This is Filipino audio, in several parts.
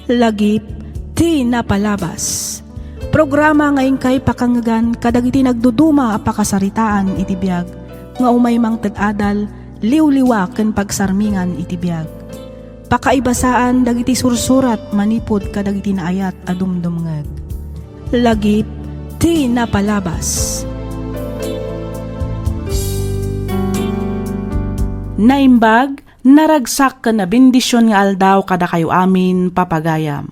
Lagip ti napalabas. Programa ngayon kay pakangagan kadagiti nagduduma a pakasaritaan iti biag nga umay mang tad-adal liwliwa ken pagsarmingan iti biag. Pakaibasaan dagiti sursurat manipod kadagiti naayat a dumdumngeg. Lagip ti napalabas. Naimbag, naragsak ka na bendisyon nga aldaw kada kayo amin papagayam.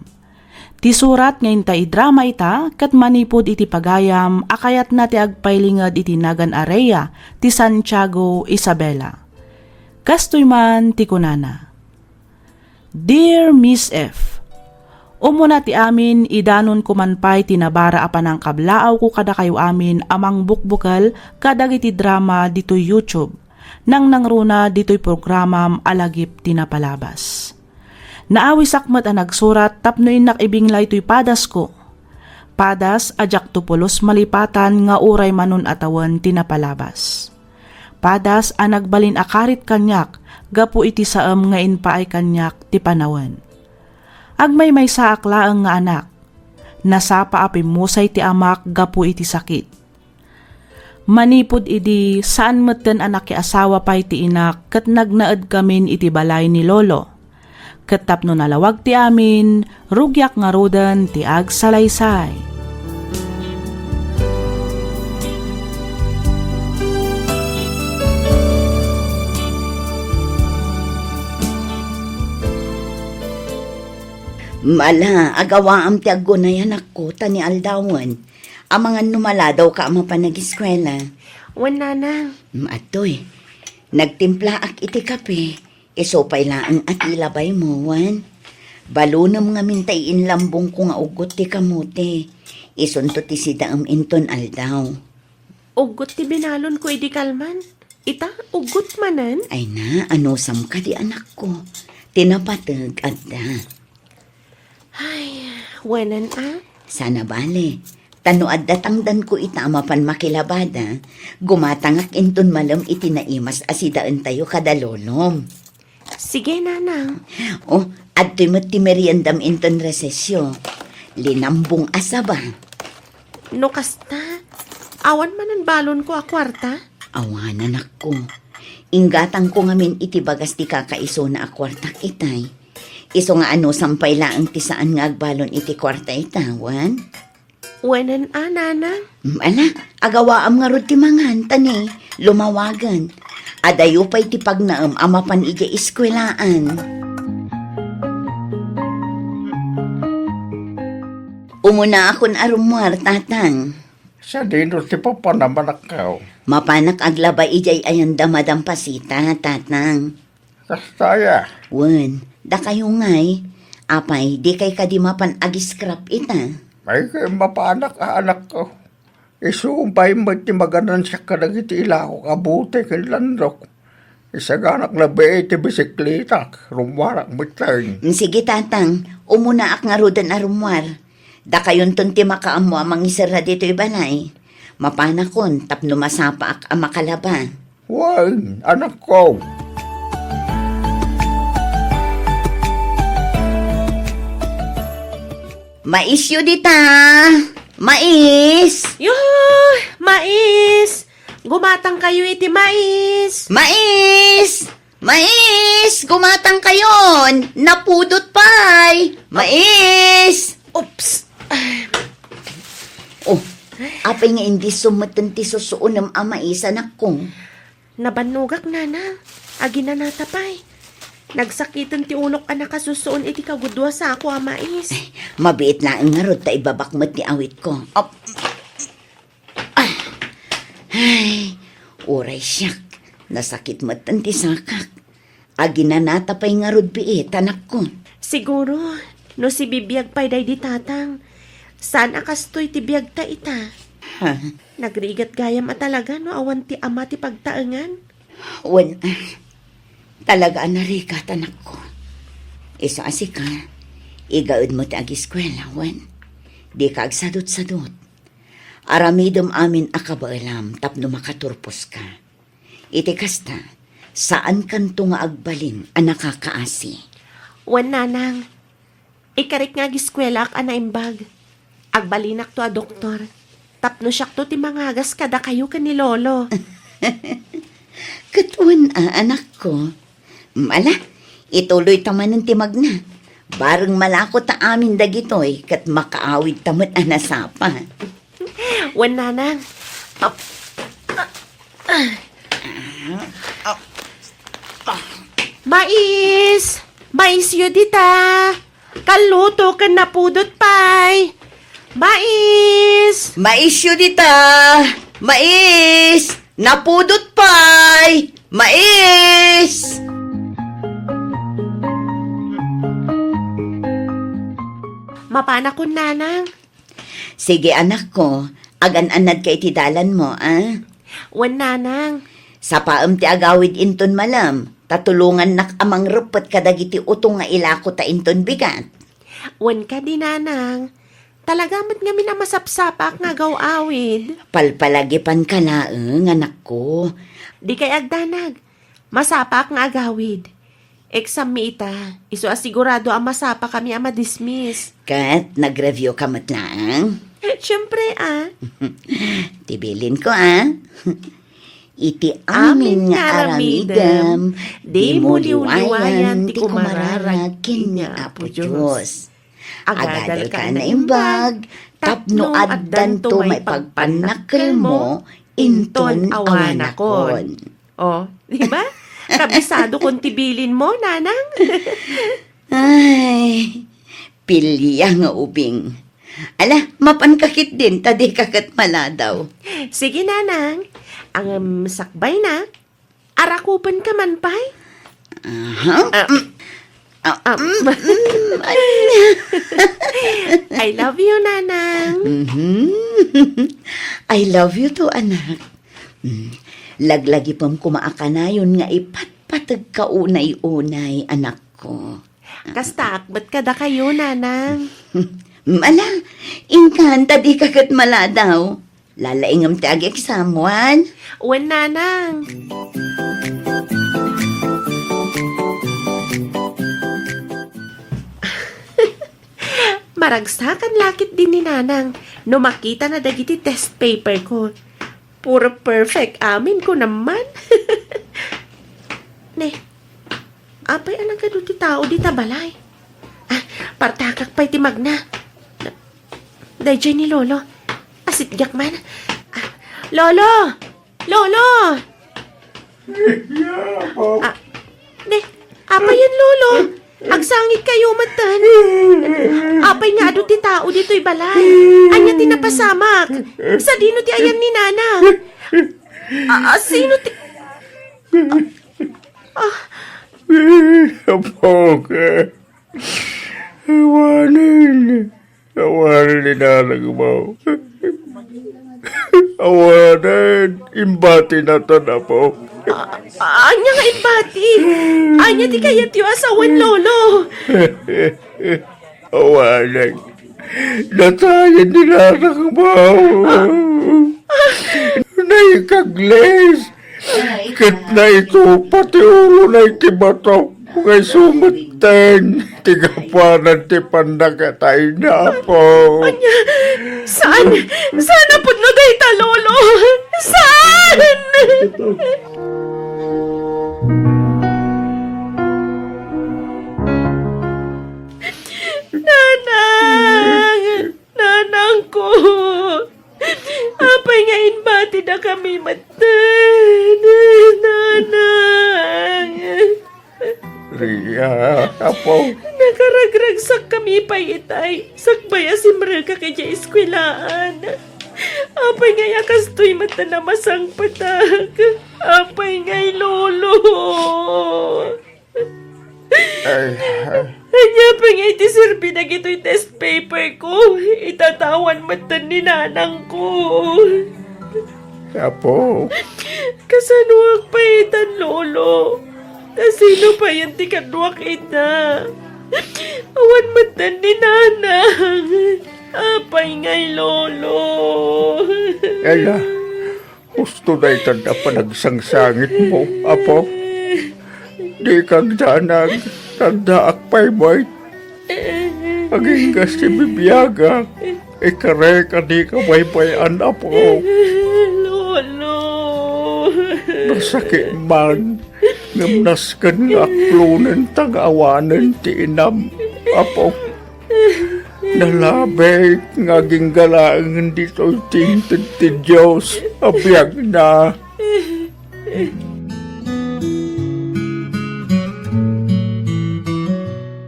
Ti surat ngayon ta idrama ita, kat manipod iti pagayam, akayat na ti agpailingad iti nagan area, ti Santiago, Isabela. Kastoy man ti kunana. Dear Miss F, umuna ti amin, idanon kumanpay tinabara apan ang kablaaw ko kada kayo amin, amang bukbukal, kadag iti drama dito YouTube. Nang nangruna dito'y programam alagip tinapalabas. Naawi sakmat ang nagsurat tapno inak ibinglay to'y padas ko. Padas ajak tupulos malipatan nga uray manon atawan tinapalabas. Padas ang nagbalin akarit kanyak gapu iti saam nga inpaay kanyak ti panawan. Agmay may saakla nga anak. Nasapa apimusay ti amak gapu iti sakit. Manipod idi saan meten anak ki asawa pay ti inak ket nagnaed kamin iti balay ni lolo. Ket tapno nalawag ti amin, rugyak nga roden ti agsalaysay. Mala, agawaam ti agunayan ako, tani aldawan. Amangan numala daw ka ama pa nag-eskwela. Wan nanang. Atoy, nagtimpla ak iti kape. Isopay laang at ilabay mo, wan. Balunam nga mintayin lambong ko nga ugot ti kamote. Isunto ti sidaam inton aldaw. Ugot ti binalon ko edi kalman. Ita, ugot manan. Ay na, ano sam ka di anak ko. Tinapatag at da. Ay, wanan Sana bale. Tanoad datangdan ko itama pan makilabada, gumatangak inton malam itinaimas asidaan tayo kadalolom. Sige, nanang. Oh, adto'y mo't ti meriendam inton resesyo. Linambong asaba. No kasta, awan manan balon ko a kwarta. Awanan ako. Inggatang ko ngamin iti bagas ti kakaiso na akwartak itay. Iso nga ano sampay laang ti saan nga agbalon iti kwarta itawan. Wanan nanang. Ala, agawaam nga rod ti mangan, tani, lumawagan. Adayo pa'y ti pagnaam amapan ija iskwelaan. Umuna akon arumwar, tatang. Sa dino si Papa naman akaw. Mapanak aglaba ijay ayan damadampasita, tatang. Kastaya. Wen, da kayo ngay. Apay, di kay kadimapan agiskrap ita. May kayo mapaanak anak ko. Isumpay mo ti maganan siya kadagiti ilaw kabuti kinlandok. Isaganak na ba iti bisikleta, rumwarak mo tayo. Sige, tatang. Umuna ak nga rodan arumwar. Da kayon ton ti makaamo amang isara dito ibalay. Mapanakon, tapno masapa ak amakalaba. Wan, anak ko. Mais yu dita! Mais! Yuh! Mais! Gumatang kayo iti mais! Mais! Mais! Gumatang kayon! Napudot pa'y! Mais! Oops! Oh, apay nga hindi sumatan ti susuunam ang mais, anak ko. Nabanugak nana. Agi na natapay. Nagsakitan ti unok anak kasusuon iti kagudwa sa ako mais. Mabiit na ang ngarod ta ibabakmat ni awit ko. Op. Ay, uray siyak. Nasakit matan ti sakak. Agi na natapay ngarod biit, anak ko. Siguro, no si bibiyag pa'y day di tatang. Saan akastoy ti biyag ta ita? Ha? Nagrigat gayam at talaga no awan ti ama ti pagtaengan. Wen, talaga anarikat, anak ko. Iso asika, igaud mo ti agiskwela, wen. Di ka agsadot-sadot. Aramidom amin akabaalam tapno makaturpos ka. Iti kasta, saan kanto nga agbalin ang nakakaasi? Wan nanang, Ikarik nga giskwela ak anaimbag. Agbalinak to a doktor. Tapno siyak to ti mangagas kada kayo ka ni Lolo. Katuan anak ko. Mala, ituloy taman ng timag na. Barang malako ta amin dagitoy kat makaawid tamat anasapa. Wan nanang. Mais! Mais yu dita! Kaluto ka na pudot pay! Mais! Mais yun dita! Mais! Napudot pay! Mais! Mapana ko nanang. Sige anak ko, agan-anad kay tidalan mo, ah? Wan nanang. Sa paam ti agawid inton malam, tatulungan nak amang rupot kadagiti utong nga ilako ta inton bigat. Wan ka di nanang. Talagamat nga minamasapsapak nga gawawid. Palpalagipan ka laeng, anak ko. Di kay agdanag. Masapak nga agawid. Exam mi ita. Iso asigurado ang masapa kami ang madismiss. Kat, nag-review ka mat lang. Siyempre Tibilin ko, ah. Iti amin nga aramidam, di mo liwayan, ti kumararag, kini Apo Diyos. Agadal ka na imbag, tapno addan to may pagpanakil mo, inton awanakon. Oh, di ba? Kabisado kung tibilin mo, nanang. Ay, pilya nga ubing. Ala, mapankakit din, tadi kakat maladaw. Sige, nanang. Ang sakbay na. Arakupan ka man, pay. I love you, nanang. I love you too, anak. Laglagi pam kumaakanayon nga ipatpatag ka unay-unay, anak ko. Kastak, ba't kada kayo, nanang? Mala, inkanta di kagat maladaw. Lalaingam tagik someone. Wan, nanang. Maragsakan lakit din ni nanang no makita na dagiti test paper ko. Puro perfect amin ko naman. Ne, apay anang kado ti tao di tabalay. Partakak pa'y timag na. Dayjay ni Lolo. Asitgak man. Lolo! Lolo! Ne, apay yan, Lolo. Agsangit kayo matan. Apay nga ado ti tao dito'y balay. Anya ti napasamak. Sa dino ti ayan ni Nana. Sino ti... Apoke. Awanin ni nanang mo. Awanin, imbati na to na po. Anya nga impati. Anya ti kayat yung asawan, Lolo. Awanin, natayan ni nanang mo. Naikagles. Kit na ito, pati ulo na itibatok. Ngay sumuten, tigapanan ti pandakatay na po. Saan? Saan na pudno dayta, Lolo? Saan? Nanang! Nanang ko! Apay nga inbati na kami matan. Nanang! Ria, apo. Nakaragragsak kami pa itay. Sakbaya si Mreka kay Jay Eskwelaan. Apay nga yakastoy mata na masang patag. Apay nga'y Lolo. Anya pa nga itiserbi na gito'y test paper ko. Itatawan mata ni nanang ko. Apo. Kasanuak pa itan, Lolo. Kasino pa yan ti kadwak ita? Awan matan ni nanang. Apay nga'y Lolo. Ella, gusto na itanda pa nagsangsangit mo, apo. Di kang danag, tanda akpay mo'y. Aging kasi bibiyaga. Ikare ka di ka baybayan apo. Lolo. Nasakit man. Ngamnaskan nga aklunan tag-awanan ti inam. Apo. Nalabay nga ginggalaan dito tingtid ti Diyos. Abiyag na.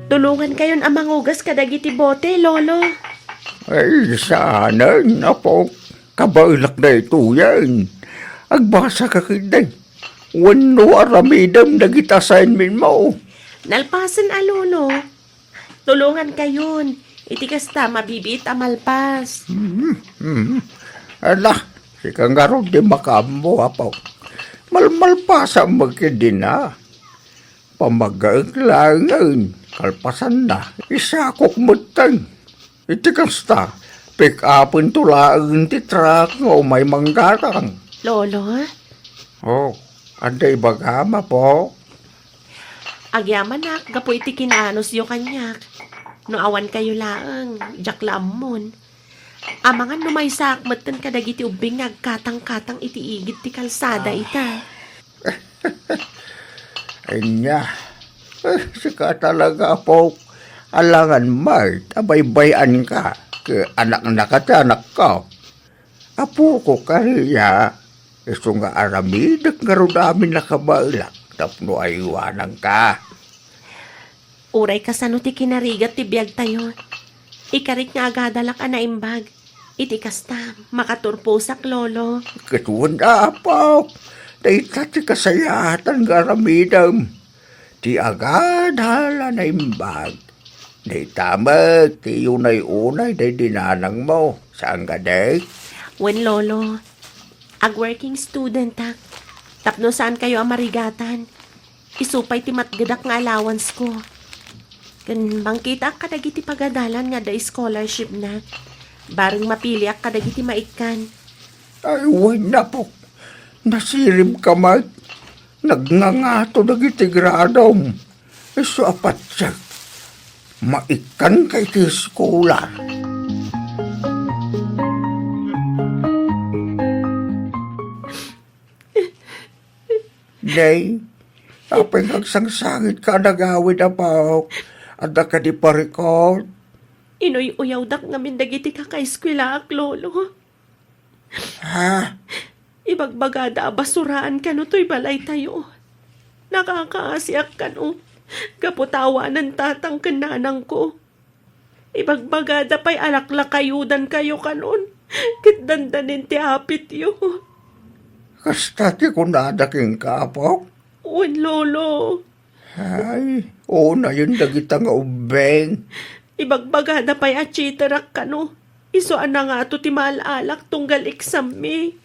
Tulungan kayon ang mangugas kadagiti bote, Lolo. Ay, sana, apo. Kabailak na ito yan. Agbasa ka kinday. Wano aramidam na kita assignment mo. Nalpasan a, Lolo. Tulungan kayon. Itikas ta, mabibit amalpas. Ala, si kangaro di makambo, apo. Malmalpasa magkidin na. Pamagaglangan, kalpasan na. Isakok mutang. Itikas ta, pick upin tulaan ti truck o may manggarang. Lolo, Oh, anday bagama po. agyaman nak, gapo iti kinanos yo kanyak. No awan kayo laang, jak lamon. Amangan numaysak matan kadagiti ubing agkatang-katang iti igit ti kalsada ita. Anya, sika talaga po. Alangan Mart, abay-bayan ka. Ke anak na anak ka. Apo ko kariya. Iso nga aramidak nga ro namin nakabailak. Tapno ayuanang ka. Uray ka sa no ti kinarigat ti biyag tayo. Ikarit nga agadalak na imbag. Iti kasta, makaturposak, Lolo. Katuan na apo. Daita ti kasayatan nga aramidam. Ti agad hala na imbag. Daitamag, ti unay-unay, day dinanang mo. Saan ka, day? When Lolo, ag-working student ha. Tapno saan kayo ang marigatan. Isupay ti matgadak nga allowance ko. Kan bangkita ak kadagiti pagadalan nga da scholarship na. Bareng mapili ak kadagiti maikan. Ay, wala po. Nasirib ka, Mike. Nagngangato dagiti gradom. Iso apat siya. Maikan kay ti skola. Day, apay nagsangsangit ka nagawid na po. Ada ka di pa-record. Inoy-uyaw dak ngamin dagiti kakaiskwela ak, Lolo. Ha? Ibagbagada basuraan ka no to'y balay tayo. Nakakaasiak ka no. Kaputawanan tatang kananang ko. Ibagbagada pa'y alaklakayudan kayo kanon. Kitdandanin ti apit yo. Kasta ti kunadaking kapok. Uwan, Lolo. Ay, na yun dagita nga ubeng. Ibagbagada pa'y achiterak ka no. Isuan na nga to ti maalak tunggal exam mi.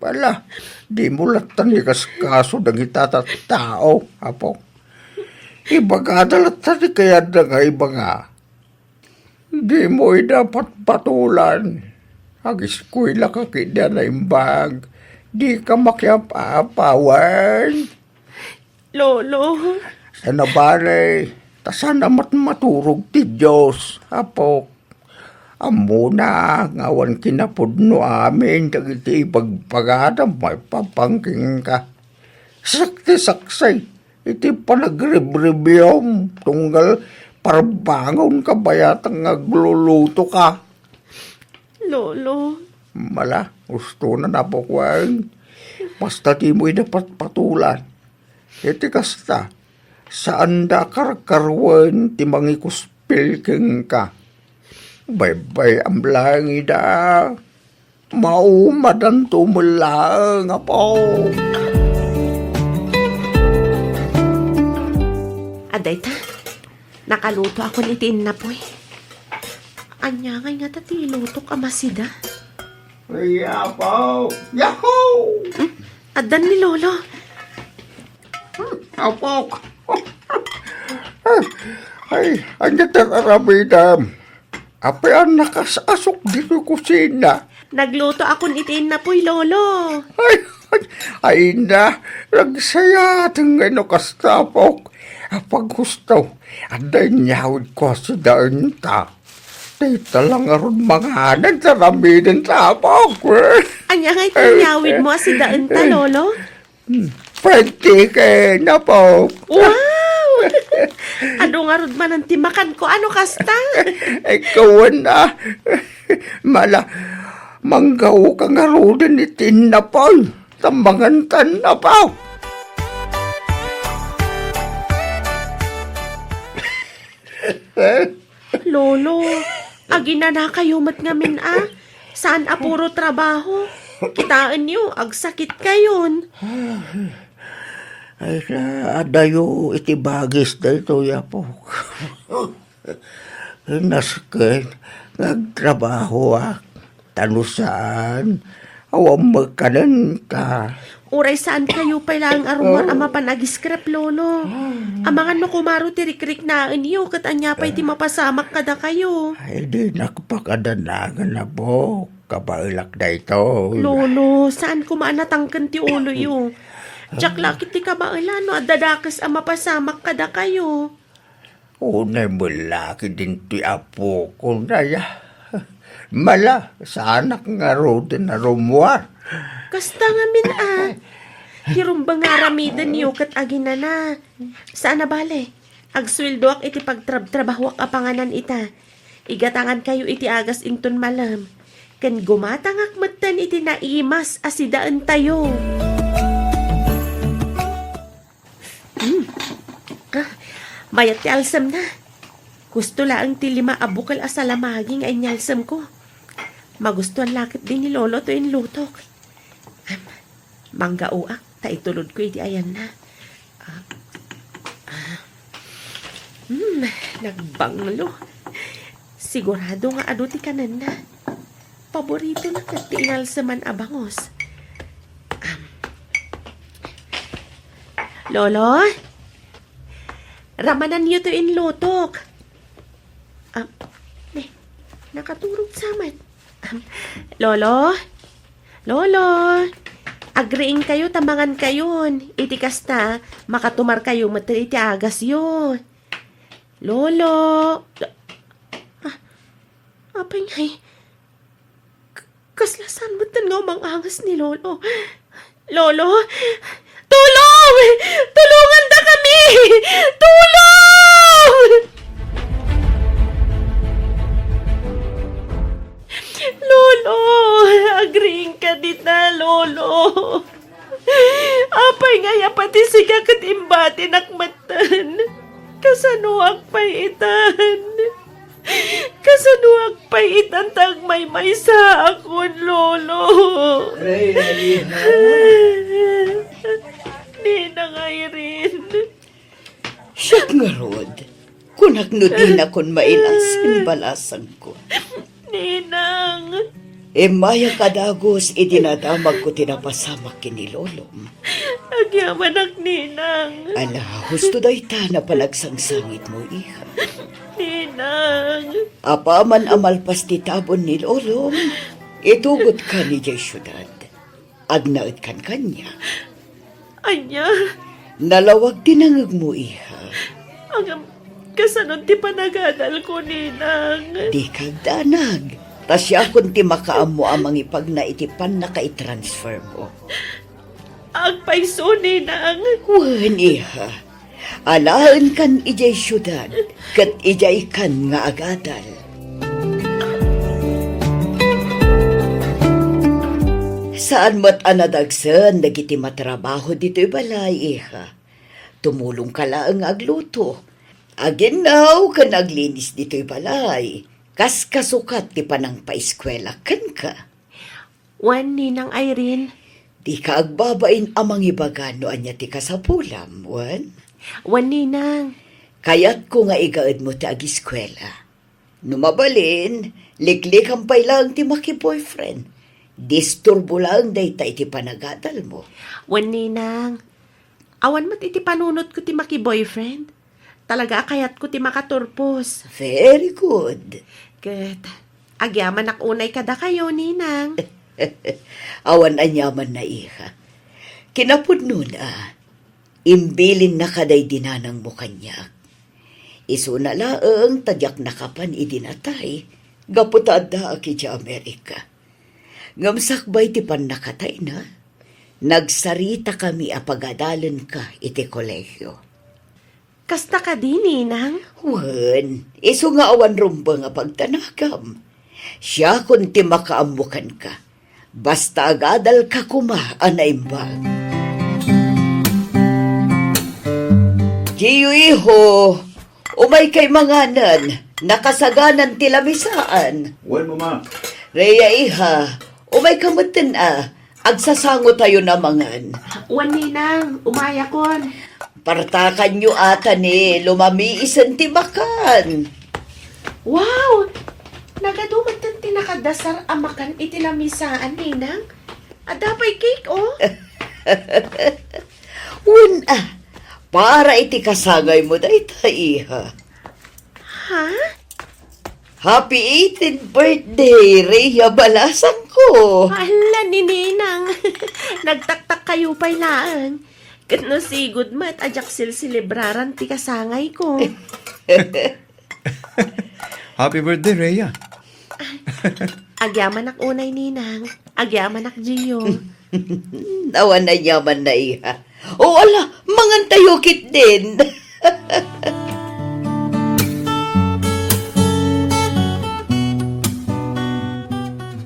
Pala, di mo latan kaso dagita tao, apo. Ibagadalat ti kaya na nga iba nga. Di mo dapat patulan. Ag-eskwela ka kida na imbag. Di ka makiapapawan. Lolo. Sa nabare, tasan namat maturog ti Diyos, apo. Amo na, ngawan kinapudno amin, dagiti ipagpagada, may papangking ka. Sakti-saksay, iti panagrebribiyom, tunggal parbangon ka bayatang nagluluto ka. Lolo. Mala, gusto na napokwan. Basta di mo'y dapat patulan. Iti kasta, saan da karkarwan ti mangikuspil keng ka. Bay-bay ang langi da. Maumadan tumulang apo. Aday ta, nakaluto ako ni Tinapoy. Anya nga tatiluto ka masida. Kaya po. Yahoo! Adan ni Lolo. Apo. Ay, anya tararabidam. Apay ang nakasasok dito kusina. Nagluto ako ni Tinapoy, Lolo. Ay na, nagsaya tang ano kastapok. Pag gusto, anday nyawid ko si daan ta. Dito lang aron mga anan sa ramidin sa apok. Anya nga itinyawid mo si daan ta, Lolo? Pwede kayo na po. Wow! Ano nga rod man ang timakan ko? Ano kasta? Ikaw na. Mala, manggaw ka nga rodin itin na po. Tambangan na po. Lolo, agi na kayo mat ngamin Saan puro trabaho? Kitaan niyo, agsakit kayon. Ay, adayo itibagis dito yapo. Nasken, nagtrabaho tanusaan, awang magkanan ka. Uray saan kayo pailang arumar ama panagiskrep, Lolo. Amangan no kumaro tirik-rik na niyo, kat anya pa'y ti mapasamak kada kayo. Ay, di nakapakadanagan na po. Kabailak na ito. Lolo, saan kumaanatangkan ti ulo yo? Tsak lakit ti kabailan no, adadakas ang mapasamak kada kayo. Unay mo laki din ti apo ko na ya. Mala, sa anak nga rodin na rumuar. Kasta nga min Hirumbang nga ramidan niyo kat agina na. Saan na bale? Agswildo ak iti pagtrabahwak apanganan ita. Igatangan kayo iti agas inton malam. Kan gumatangak matan iti naimas asidaan tayo. Mayat ti alsam na. Gusto laang ti 5 abukal asalamaging ay nyalsam ko. Magustuhan lakit din ni Lolo to in lutok. Mangga uak, taitulod ko iti ayan na. Nagbanglo. Sigurado nga ado ti kanan na. Paborito na kat ti inalsaman abangos. Lolo? Ramanan niyo to in lutok. Nakaturog saman. Lolo? Lolo? Agreeing kayo, tamangan kayon. Iti kasta, makatumar kayo, matri iti agas yun. Lolo? Apay ngay. Kaslasan mo nga umang angas ni Lolo. Lolo? Tulong! Tulungan da kami! Tulong! Lolo, agreeing ka dita, Lolo. Apay nga pati siya kat imbati nakmatan. Kasanuak paitan. Kasanuak paitan tag may sa akon, Lolo. Ninang Irene. Siya nga rod. Kunak no din akon mailang sinbalasan ko. Ninang. Maya kadagos idinadamag ko tinapasamak kini Lolom. Agyaman ak, Ninang. Ala, husto day ta na palagsang-sangit mo, iha. Ninang. Apa man amalpas ti tabon ni Lolom, itugot ka ni Jay Syudad. Agnaot kan kanya. Anya. Nalawag dinangag mo, iha. Ang kasanod ti panagadal ko, Ninang. Di kag danag. Tasya kun ti makaamo amang ipag na itipan na ka-transfer mo. Agpaiso, Ninang. Wan, iha. Alaan kan ijay syudad, kat ijay kan nga agadal. Saan mat anadagsan, nagiti matrabaho dito'y balay, iha. Tumulong ka lang agluto. Aginaw ka naglinis dito'y balay. Kas kasukat ti panang paiskwela kan ka. Wan, Ninang Irene. Di ka agbabain amang ibaga no anya ti kasapulam, wan? Wan, Ninang. Kaya't ko nga igaad mo ti agiskwela. Numabalin, liklik ang pailang ti maki-boyfriend. Disturbo lang day ta iti panagadal mo. Wan, Ninang. Awan mat iti panunot ko ti maki-boyfriend. Talaga kayat ko ti makaturpos. Very good. Kat, agyaman ak unay kada kayo, Ninang. Awan anyaman na iha. Kinapod nun Imbilin na kaday dinanang mo kanyak. Isu na laeng tadyak nakapan idinatay. Gaputada aki di Amerika. Ngamsakbay ti pan nakatay na. Nagsarita kami apagadalan ka iti kolehyo. Kasta ka di, Ninang? Wen, isu nga awan rumba nga pagtanagam. Siya kun ti makaamukan ka. Basta agadal ka kuma anaimbag. Giyo iho, umay kay manganan, nakasaganan ti lamisaan. Wen, mama. Reya iha, umay kamutin agsasango tayo na mangan. Wan, Ninang, umaya kon. Partakan nyo ata ni lumami isan ti makan. Wow! Nagadumatan tinakadasar amakan itilamisaan, Ninang. Adapay cake, oh. Un para iti kasagay mo dayta iha. Ha? Happy 18th birthday, Rhea Balasang ko. Hala ni Ninang. Nagtaktak kayo pa'y laan. Kat no sigud mat, ajak silsilibraran ti kasangay ko. Happy birthday, Rhea. Agyaman ak unay, Ninang. Agyaman ak Gio. Nawan na yaman na iha. O ala, mangantayokit din.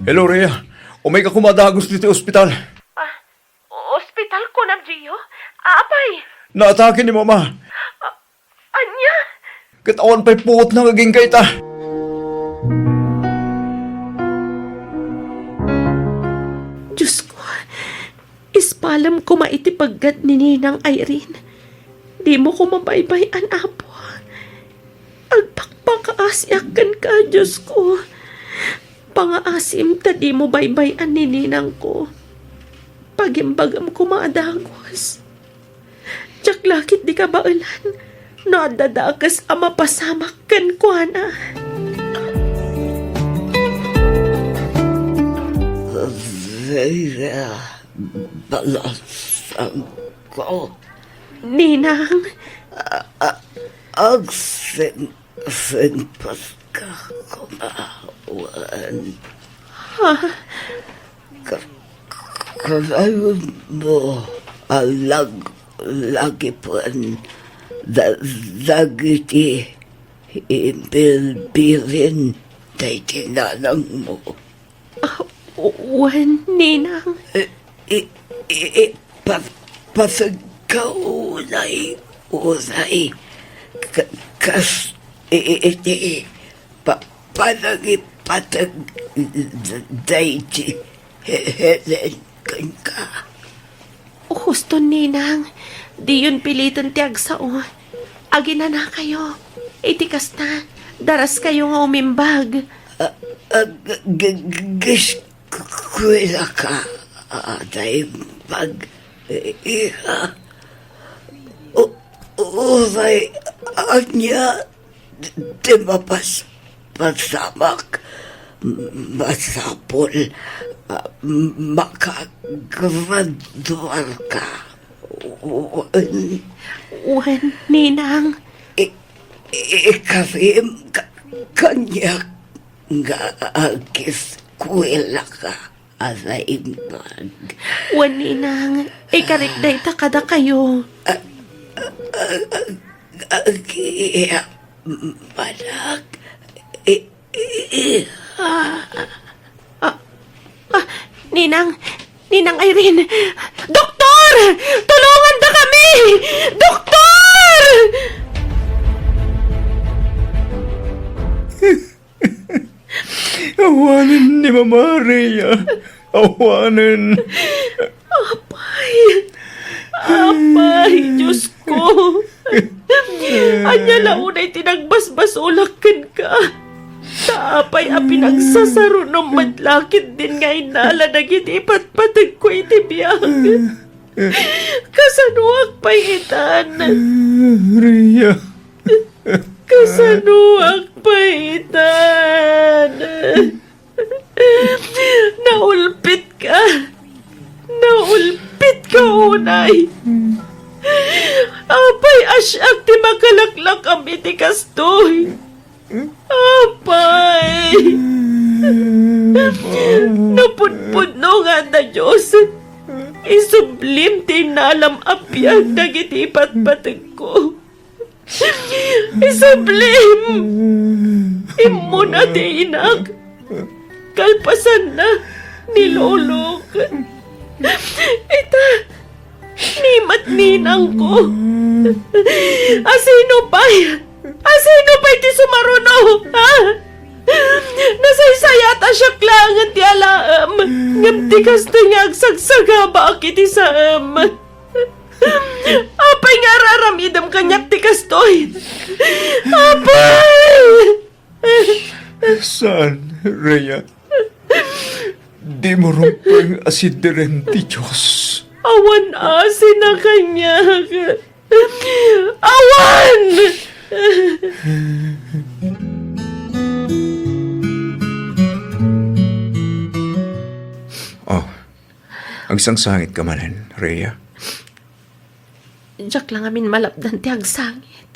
Hello, Rhea. Umay ka kumadagos dito ospital. Ospital ko na, Gio? Apay? Naatake ni mama. Anya? Katawan pa'y puot na ngaging kaita. Diyos ko, ispalam ko maitipagad ni Ninang Irene. Di mo ko mabaybayan, Apo. Agpakpakaasyakan ka, Diyos ko. Pangaasim ta di mo baybayan ni Ninang ko. Pagimbagam ko maadagos. Tsak lakit di ka baulan. Nadadakas ama pasamak kan ko, na. Rhea Balasang ko. Ninang, Agsen paska kumawan. Kalayon mo lagi pan dagiti imbilbilin tay tinanang mo. wan, Ninang. Pasagkaw unay kas iti panagipatag dayti Helen ka. Husto, Ninang. Di yun pilitan ti agsao. Agina na kayo. Itikas na. Daras kayo nga umimbag. Kuwila ka dahil pag iha uray anya di pasamak masapol makagradual ka. Wan, Ninang. Ikafim kanyak nga agis kuwila ka asaimbag. Wan, Ninang. Ikarikday ta kada kayo. Agiya manak Ninang. Ninang Irene. Doktor! Tulungan ta kami! Doktor! Awanan ni Mama Rhea. Awanan. Apay, Diyos ko. Anya launay tinagbasbasulakan ka. Taapay a pinagsasaro ng madlakit din nga inala nagitipat patag ko itibiyag. Kasanuak paitan. Rhea. Kasanuak paitan. Naulpit ka. Naulpit ka, unay. Asyak ti makalaklak kami ti kastoy. Apay. Napudpudno nga na Diyos. Isublim ti nalam apyag dagiti patpatag ko. Isublim. Imo na ti inag. Kalpasan na ni Lolok. Ita, nimat ninang ko. Asino pa'y ti sumaruno, ha? Nasaysayata siya klangan ti alaam. Ngam ti kasto nga agsagsaga ba akiti saam. Apay nga raramidam kanyak ti kastoy. Apay! Saan, Rhea? Di mo rumpang asidiren ti Diyos. Awan asin na kanya. Awan! Oh, ang sangsangit ka manen, Rhea. Diyak lang amin malapdan ti agsangit.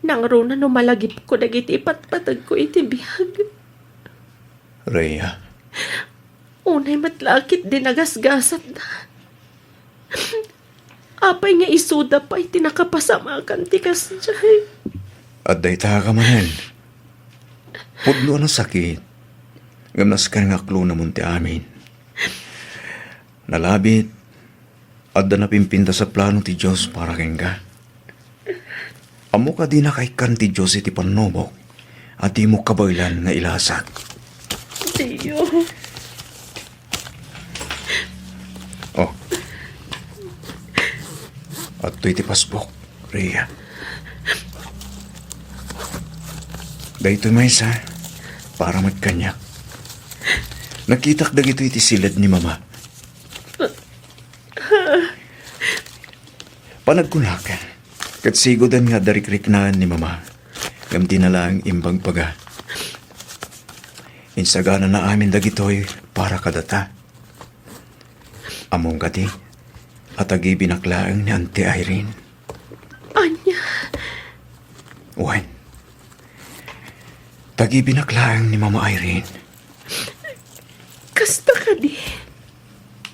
Nang runa no malagip ko dagiti patpatag ko iti bihag. Rhea, Unay matlakit din nagasgasat na. Apay nga isuda pa iti nakapasamakan ti kasjay. at dayta ka manen. Pudlo ng sakit. Gamnas ka nga klo na munti amin. Nalabit, at da napimpinta sa plano ti Diyos para keng ka. Amo ka di na kay kan ti Diyos iti panubok, at di mo kabaylan nga ilasak. Tiyo. Oh. At to'y ti pasbok, Rhea. Dahito may isa, para magkanyak. Nakitak dagito iti silad ni Mama. Panagkunak, kat sigodan nga darik-riknaan ni Mama, ngam tinalang imbang paga. Insagana na amin dagitoy para kadata. Among kati, at agi binaklaang ni Auntie Irene. Anya. Uwan, tagi binaklaang ni Mama Irene. Kasta ka di.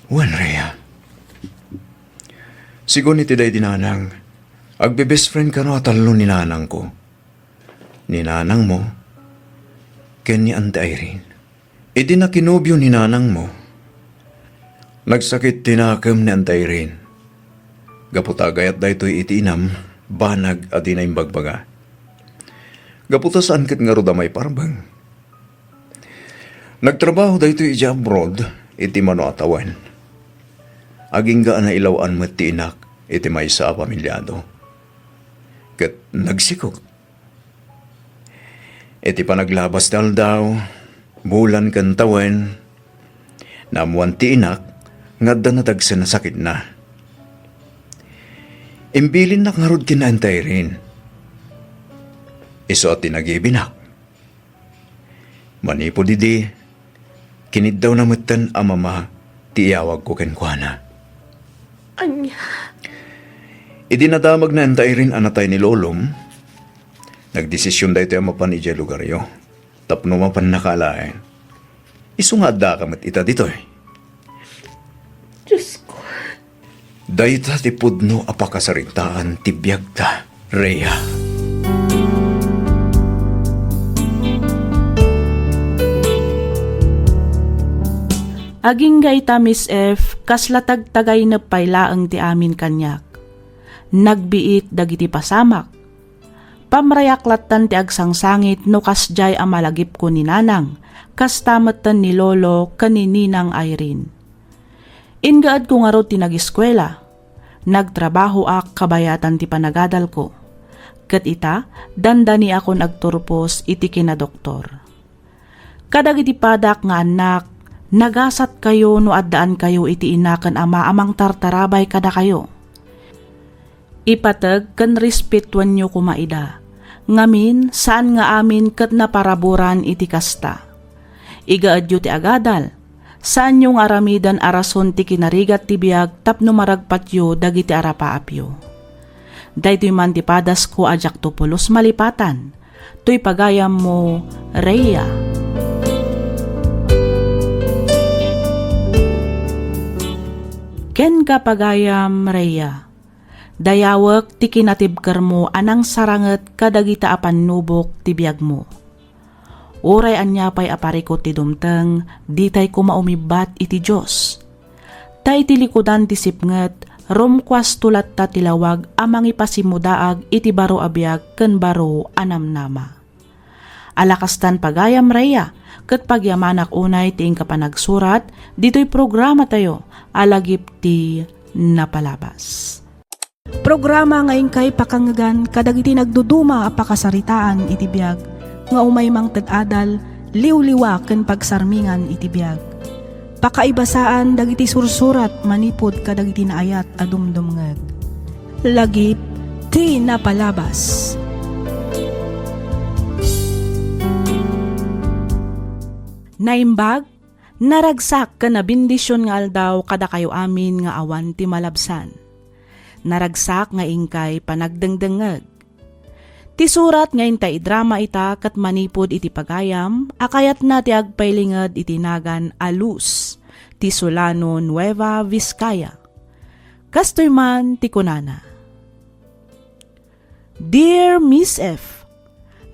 Uwan, Rhea. Sigon iti day dinanang, agbe-best friend ka no atalo ni nanang ko. Ni nanang mo, ken ni Auntie Irene. Idi na kinubyo ni nanang mo. Nagsakit tinakam ni Auntie Irene. Gaputagayat da ito'y iti inam, banag at inay bagbaga. Gaputa saan kat nga roda may parbang. Nagtrabaho da ito'y ija abroad, iti mano atawan. Aging gaan na ilawaan mo ti inak, iti may sa pamilyado. Kat nagsikog. Iti panaglabas dal daw, bulan kantawan, namuan ti inak, ngadda na tagsa na sakit na. Imbilin na ngarod kinantay rin. Iso at tinagibinak. Manipo didi, kinid daw namutan ang mama, tiyawag ko kenkwana. Anya. Idinadamag na antay rin anatay ni Lolom. Nagdesisyon da ito yung mapan ija lugaryo. Tapno mapan nakalain. Iso nga da kamat ita dito eh. Diyos ko. Dayta ti pudno apakasarintaan ti biyagta, Rhea. Aging gayta Miss F, kaslatag tagay na paylaang ti amin kanyak. Nagbiit dagiti pasamak. Pamrayaklatan ti agsangsangit no kasjay amalagip ko ni nanang, kastamatan ni Lolo kanininang Irene. Ingaad ko nga ro ti nag-eskwela. Nagtrabaho ak kabayatan ti panagadal ko. Kat ita, dandani ako nagturpos iti kinadoktor. Kadagiti padak nga anak, nagasat kayo no addaan kayo iti inakan ama amang tartarabay kada kayo. Ipatag kan respetuan nyo kumaida. Ngamin saan nga amin kat naparaburan iti kasta. Igaad yu ti agadal. Saan yung aramidan arason ti kinarigat ti biyag tapno maragpatyo dagiti arapaapyo. Daytoy man ti padas ko ajak to pulos malipatan. Tuy pagayam mo, Rhea. Ken ka pagayam, Rhea. Dayawak ti kinatibker mo anang saranget kadagita apan nubok ti biag mo. Uray anya pay aparikot ti dumteng, ditay ko maumibat iti Diyos. Tay ti likudan ti sipnget, rumkwas tulat ta tilawag amang ipasimudaag iti baro abiyag ken baro anamnama. Alakastan pagayam, Rhea, ket pagyamanak unay ti kapanagsurat, dito'y programa tayo, alagip ti napalabas. Programa ngayon kay pakanggan kadagiti nagduduma a pakasaritaan iti biag nga umay mang ted-adal liwliwa ken pagsarmingan iti biag. Pakaibasaan dagiti sursurat manipod kadagiti naayat a dumdumngeg. Lagip ti napalabas. Naimbag, naragsak ka na bindisyon nga aldaw kada kayo amin nga awan ti malabsan. Naragsak nga ingkay panagdengdengeg. Ti surat nga intay drama ita kat manipod iti pagayam, akayat na ti agpailinged iti nagan Alus, ti Solano, Nueva Vizcaya. Kastoy man ti kunana. Dear Miss F,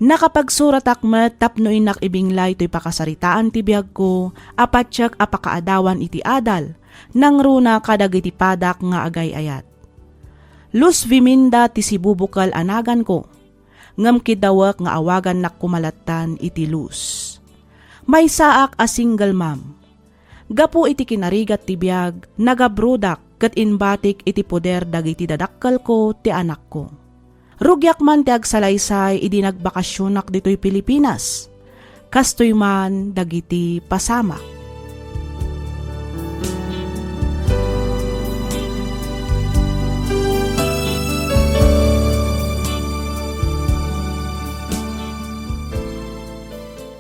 nakapagsurat akmet tapno inak ibinglay to'y pakasaritaan ti biyag ko, apatsak apakaadawan iti adal, nang runa kadag iti padak nga agay ayat. Luz Viminda ti sibubukal anagan ko, ngam kidawak nga awagan nak kumalatan iti Luz. May saak a single mom. Gapu iti kinarigat ti biyag, nagabrudak ket inbatik iti poder dagiti dadakkel ko ti anak ko. Rugyak man ti agsalaysay idi nagbakasyonak ditoy Pilipinas. Kastoy man dagiti pasamak.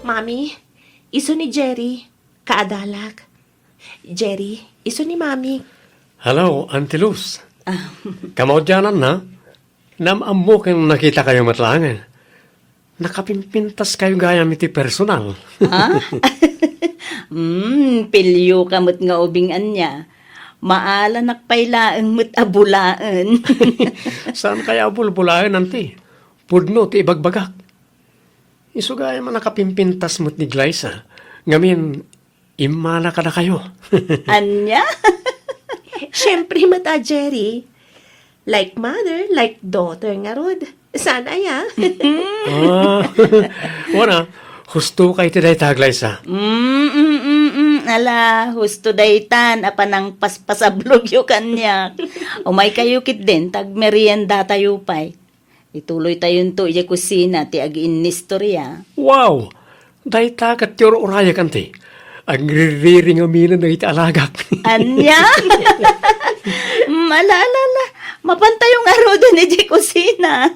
Mami, iso ni Jerry, kaadalak. Jerry, iso ni Mami. Hello, Auntie Luz. Kamaudyanan na. Namam mo kung nakita kayo matlangan. Nakapimpintas kayo gayam iti personal. Pilyo kamot nga ubingan niya. Maala nakpailaeng mo't abulaan. Saan kaya bulbulayan, Auntie? Pudno ti ibagbagak. Isugaya man nakapimpintas mo't ni Glyza. Ngamin, imana ka na kayo. Anya? Siyempre mata, Jerry. Like mother, like daughter nga rod. Sana ya. Wana, husto kay ti day ta, Glyza. Ala, husto daytan, apanang paspasablog yu kanya. Umay kayo kit din, tag merienda tayo pa'y. Ituloy tayo to iya kusina, ti ag-in nistorya. Wow! Day ta kat yor oraya kanti. Ang ririring aminan na iti alagak. Anya? Ala. Mapantay yung aro doon ni di kusina.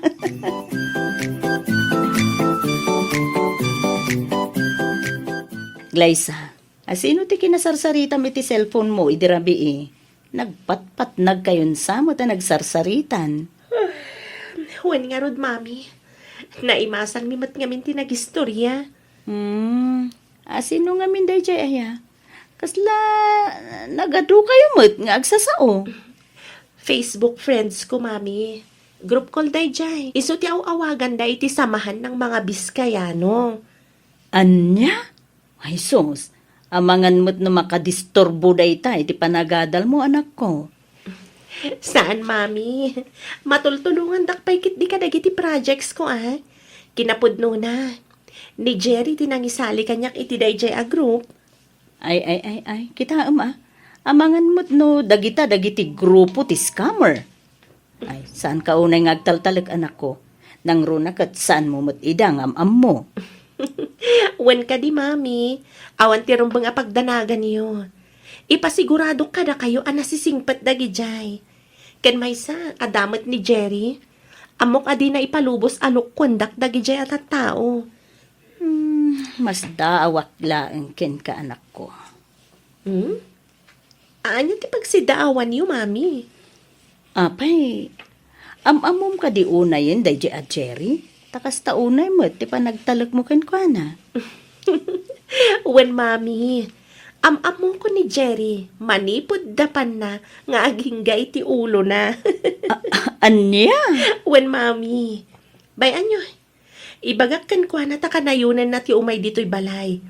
Glyza, asino ti kinasarsaritam iti cellphone mo, idirabi eh. Nagpatpat nagkayon sa mo ta nagsarsaritan. Huwag nga rod, Mami. Naimasang mimat ngamin tinagistorya. Asino nga min day jay aya? Kasla, nagadu kayo mo't nga agsasao. Facebook friends ko, Mami. Group call day jay. Iso ti awagan day ti samahan ng mga Biskayano. Anya? Ay sos, amangan mo't na makadistorbo day ta, iti panagadal mo anak ko. Saan, Mami? Matultulungan dakpay kit di ka dagiti projects ko, ah. Kinapudno na. Ni Jerry tinangisali kanyak iti dayjay a group. Ay, kita amangan mo't no, dagiti grupo ti scammer. Ay, saan ka unay ngagtaltalag anak ko? Nang runa kat saan mo mo't idang am mo? Wen ka di, Mami. Awan ti rumbang apagdanagan niyo. Ipasigurado ka na kayo anasisingpat dagi jay. Ken maysa, adamat ni Jerry. Amok adi na ipalubos alok kundak dagi jay at tao. Mas daawak laeng ken ka anak ko. Aanyo ti pagsidaawan niyo, Mami? Apay, Amamom ka di unayin, day at Jerry. Takas ta unay mo, ti pa nagtalak mo kan kwa na. Wen, mami. Amamong ko ni Jerry, manipod dapan na, nga aginggay ti ulo na. Anya? Wen, mami. Bayan nyo, ibagak kan kwa na ta kanayunan na ti umay dito'y balay.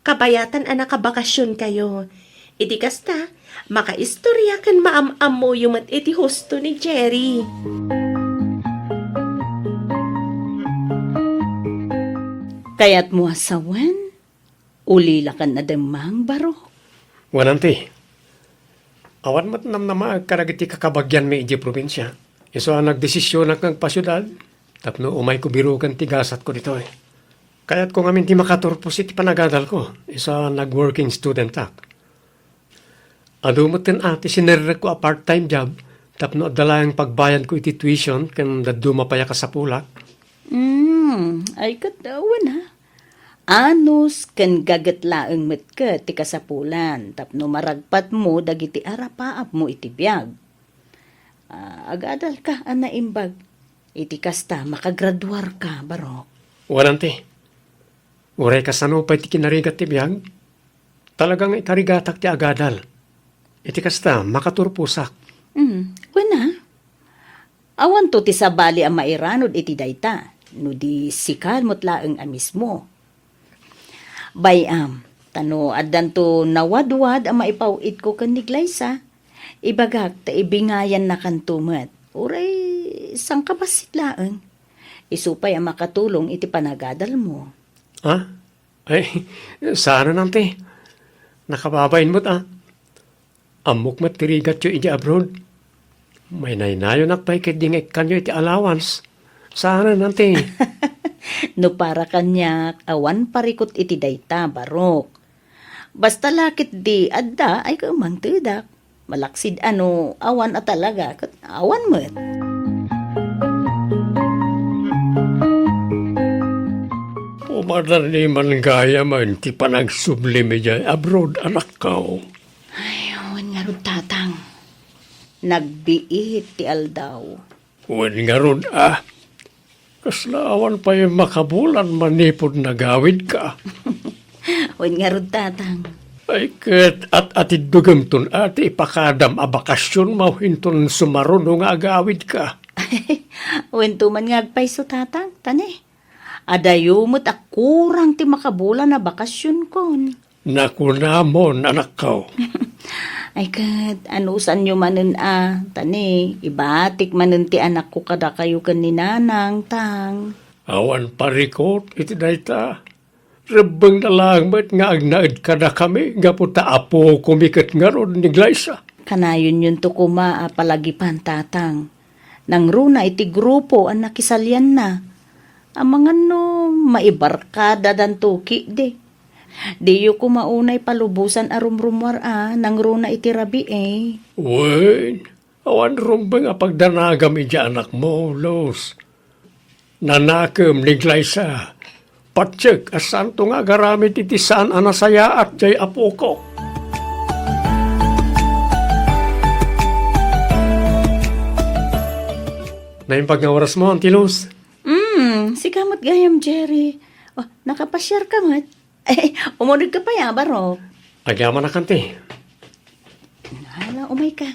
Kabayatan anak kabakasyon kayo. Iti kasta, makaistorya kan maam-am mo yung mat iti husto ni Jerry. Kaya't mo asawan, ulila ka na demang baro. Wanante, awan mat namnama karagiti kakabagyan may iji probinsya. Iso ang nagdesisyon na kang pasyudad, tapno umay ko birugan tigasat ko dito eh. Kaya't kung amin ti makaturpos iti panagadal ko, isa nag-working student ak. Adumot din ati sinirrek ko a part-time job, tapno adalayang pagbayad ko iti tuition kan daduma pa ka sa pulak. Ay katawan ha. Anos kan gagatlaang met ka ti kasapulan, tapno maragpat mo dagiti arapaap mo iti biyag. Agadal ka, ana imbag. Iti kasta, makagraduar ka, barok. Wanante, uray kasano pa iti kinarigat ti biyag, talagang ikarigatak ti agadal. Iti kasta, makaturpusak. Wala. Awan to ti sabali ang mairanod iti dayta, no di sikal mo't laeng amis mo. Bayam, tano addan to nawadwad ang maipawid ko kan ni Glyza, ibagak ta ibingayan na kantumet. Uray, sang kabasit laeng. Isupay ang makatulong iti panagadal mo. Ha? Ay, sana nante. Nakababain mo't Amok mat tirigat yo iti abroad. May naynayo nakpay kadingek kanyo iti allowance. Sana nante. No para kanyak, awan parikot iti dayta, barok. Basta lakit di adda ay kamang tidak. Malaksid awan at talaga, kat awan mo't. Umadali man gaya man ti panagsublime dyan abroad anak kao. Ay, awan nga ron tatang. Nagbiit ti aldaw. Wen nga ron kaslaawan pa yung makabulan manipod na gawid ka. Awan nga ron tatang. Ay ket at atidugam ton ati ipakadam a bakasyon mauhinton sumaron nga agawid ka. Awan tuman nga agpaiso tatang, tani. Adayumot kurang ti makabulan na bakasyon kon. Nakunamon anak kao. Ay kat, anusan nyo manen tani, ibatik manen ti anak ko kada kayo kan ni nanang, tang. Awan parikot iti dayta. Rebeng na lang ba't nga agnaid kada kami, nga puta apo kumikat nga ron ni Glyza. Kanayon yun to kuma palagipan tatang. Nang runa iti grupo ang nakisalyan na. Ang mga maibarkada dan tuki de. Di yu kumaunay palubusan arumrumwar nang runa iti rabi eh. Wen, awan rumbeng apagdanagam iti anak mo, Los. Nanakam ni Glyza. Patsek, asanto nga garamit iti saan anasaya at jay apo ko. Naimpag nga oras mo, Auntie Luz. Si kamot gayam, Jerry. Oh, nakapasyar ka mat. Umunod ka pa ya, barok. Agyaman na kanti. Hala, umay ka.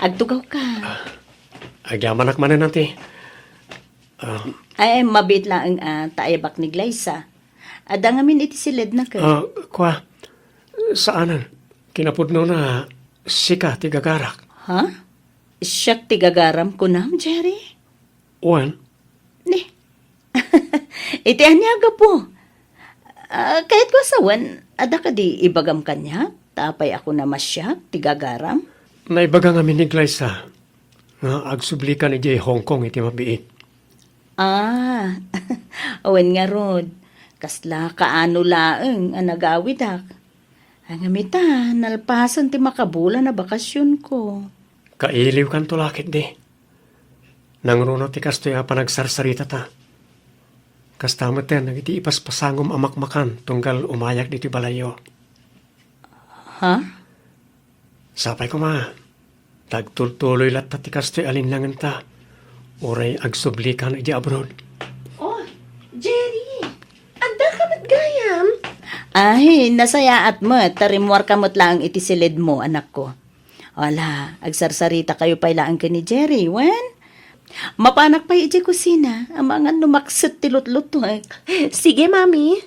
Agtugaw ka. Agyaman na kamanin, Auntie. Ay, mabit lang taibak ni Glyza. Ada ngamin iti silid na ka. Kwa, saanan? Kinapudno na sika ti gagarak. Ha? Siyak ti gagaram ko nam, Jerry? Wan, Ni. Iti anyaga po. Kahit ko asawan, ada ka di ibagam kanya? Tapay ako na masyak, ti gagaram? naibaga nga ni Glyza nga agsublikan ni Jay Hong Kong iti mabiit. Awen nga rod. Kasla kaano laeng ang nagawid ak. Ang amita, nalpasan ti makabulan na bakasyon ko. Kailiw kan tulakit di. Nang runo ti kastoy a panagsarsarita ta. Kastamat ten, nagiti ipaspasangom amakmakan tunggal umayak diti balayo. Ha? Sapay ko ma. Tagtultuloy lat ti kastoy alinlangan ta. Uray agsubli ka na iti abroad. Oh, Jerry! Anda ka matgayam? Ay, nasayaat mo. Tarimwar kamot lang iti silid mo, anak ko. Wala, agsarsarita kayo pa ilaan ka ni Jerry, wen? Mapanak pa iti kusina, ang mga numaksot tilot-lot to. Sige, Mami.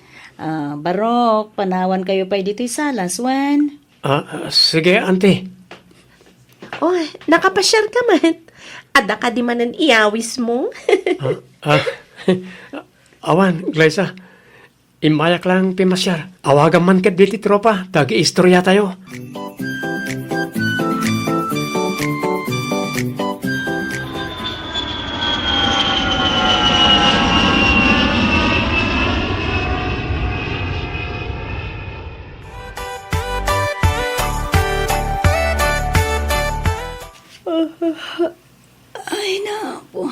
Barok, panawan kayo pa dito salas, wen? Sige, auntie. Oh, nakapasyar ka man. Ada ka di manan iyawis mo. Awan, Glyza. Imayak lang pimasyar. Awagan man kat diti tropa. Tagi-istorya tayo. Ay, napo.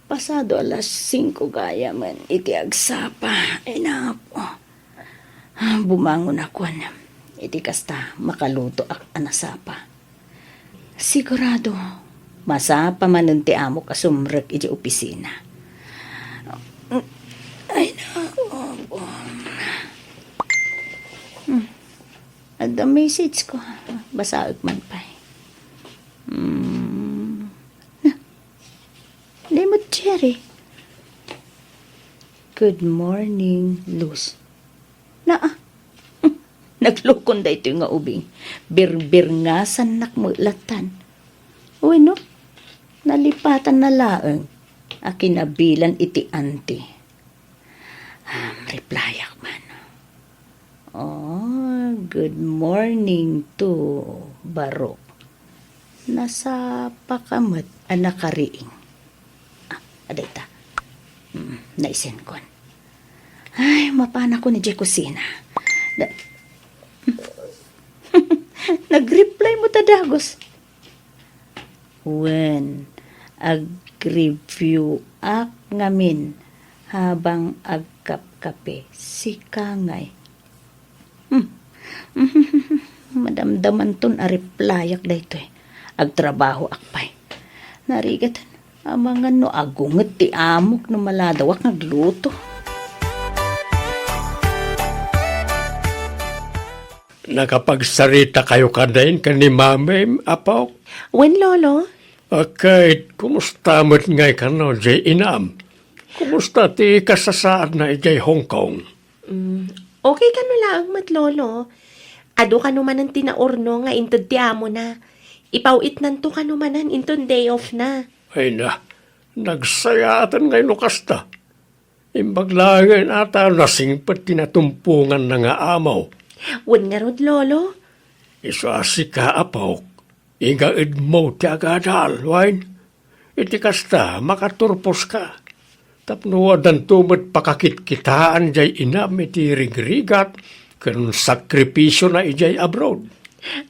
Pasado alas 5 gaya man, iti agsapa. Ay, napo. Bumangon ako na. Iti kasta, makaluto ak anasapa. Sigurado, masapa man ti amo kasumrek iti opisina. Ay, napo. Ada message ko. Basaag man pa. Lemot Jerry. Good morning, Luz. Naglukon da ito nga ubing. Bir nga sanak mo latan. Uy, no? Nalipatan na laeng. Akinabilan iti auntie. Replyak man. Oh, good morning to Barok. Nasa pakamat anak kariing. Aday ta. Naisen kon. Ay, mapana ko ni Jay kusina. Nag-reply mo ta dagos. When ag-review ak ngamin habang agkap-kape si Kangay. Madamdaman ton a replyak da ito eh. Agtrabaho akpay. Narigatan, ang mga no agunget ti amok no maladawak nagluto. Nakapagsarita kayo kadain ka ni Mame, apaw. Wen, Lolo? Kahit kumusta mo't ngay ka no, Jay Inam? Kumusta ti kasasaad na ijay Hong Kong? Okay ka no lang, mat, Lolo. Ado ka naman ang tinaorno nga intod ti amo na. Ipawit nanto ka naman intod day off na. Ay na, nagsayatan ngay no kasta. Imbaglangan ata nasingpat tinatumpungan na nga amaw. Wen nga rod, Lolo? Isasi ka apaw, igaid mo ti agadal, wain. Iti kasta, makaturpos ka. Tapnuwadan tumot pakakit-kitaan jay inam iti rigrigat, kanun sakripisyo na ijay abroad.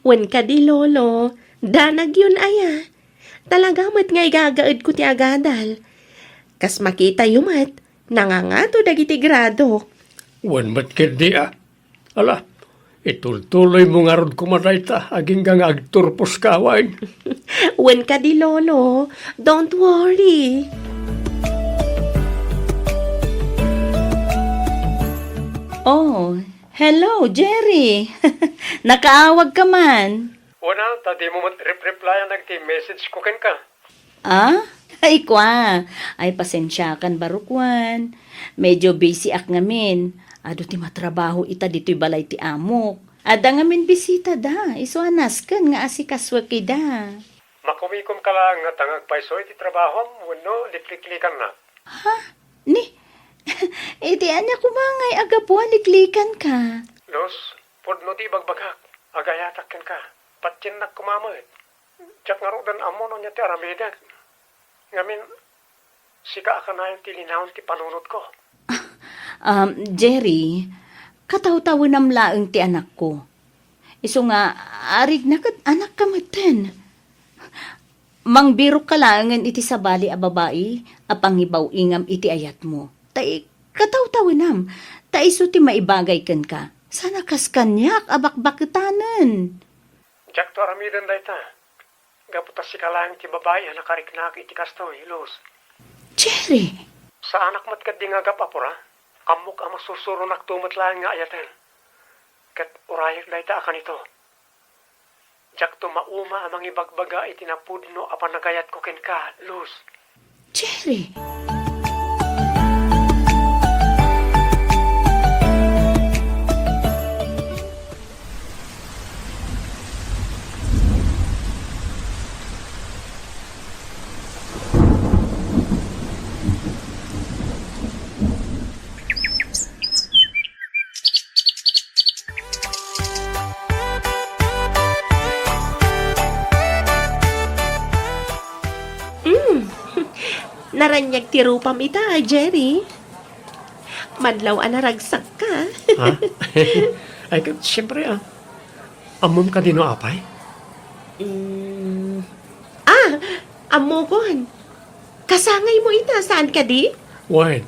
Wen ka di, Lolo. Danag yun aya. Talaga mat nga igagaid ko ti agadal. Kas makita yumat, nangangato dagiti grado. Wan mat kindi Ala, itultuloy mo nga rod kumaday ta, aging nga agturpos ka, wain. Wen ka di, Lolo. Don't worry. Oh, hello, Jerry. Nakaawag ka man. Una, tadi mo replyan nagti-message ko ken ka. Ay, kwa. Ay, pasensyakan, Barukwan. Medyo busy ak ngamin. Ado ti matrabaho ita dito'y balay ti amok. Ada ngamin bisita da. Iso anaskan nga asikaswa kida. Makumikom ka lang nga tangag paisoy ti trabaho, wano, likliklikan na. Ni, iti anya kumangay agapuan liklikan ka. Los, pudno ti bagbagak, agayatak ken ka. Patyin na kumamay. Tsak nga rodan amo no niya ti aramidan. Ngamin, sika ka na yung tilinahon ti panunod ko. Jerry, kataw-tawo nam laeng ti anak ko. Iso nga, arig na kat anak ka maten. Mangbiro ka langan iti sabali a babae, apangibaw ingam iti ayat mo. Tai, kataw-tawo nam, ta iso ti maibagay ken ka. Sana kas kanyak abakbakitanen. Tsak to aramidan day ta. Gaputas si kalang ti babae ang nakariknak iti kastoy, Luz. Jerry, Sa anak mat kat di nga gapapura, amok ang masusuro naktumot lang nga ayaten. Kat urayak na ita akan ito. Jak to mauma amang ibagbaga itinapudno apan nagayat ko ken ka, Luz. Jerry. Naranyag ti rupam ita, Jerry. Madlaw anaragsak ka. Ha? Ay, siyempre amom ka din o apay? Amokon. Kasangay mo ita, saan ka di? Wait.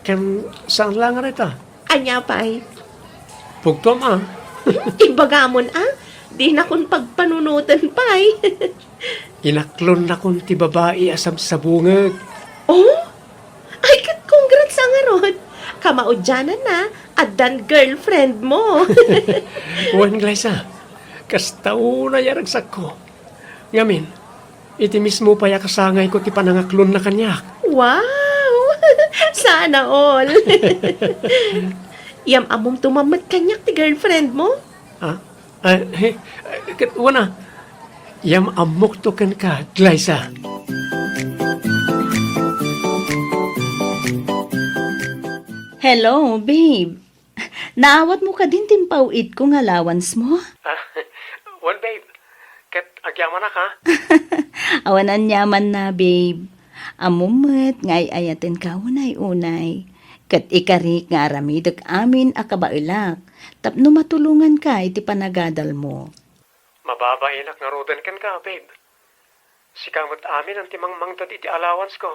Ken, saan lang rita? Anya pa'y. Pugtom Ibagamon di na kun pagpanunutan pa'y. Inaklon na kong ti babae asam sa bungag. Oh? Ay, congrats ang aron. Kamaudyanan na, adan girlfriend mo. Wan, Glyza. Kastao na yaragsak ko. Ngamin, iti mismo pa kasangay ko ti panangaklon na kanyak. Wow! Sana all. Yam amom tumamat kanyak ti girlfriend mo? Ha? Wana. Yam amok to kan ka, Glyza. Hello, babe. Naawat mo ka din timpawid kong allowance mo? Wan, babe. Kat agyaman na ka? Awanan yaman na, babe. Amumet, ngay ayaten ka unay-unay. Kat ikarik nga aramidok amin akabailak. Tapno matulungan ka iti panagadal mo. Mababainak nga rodan kan ka, babe. Sikamot amin ang timang mangtad iti allowance ko.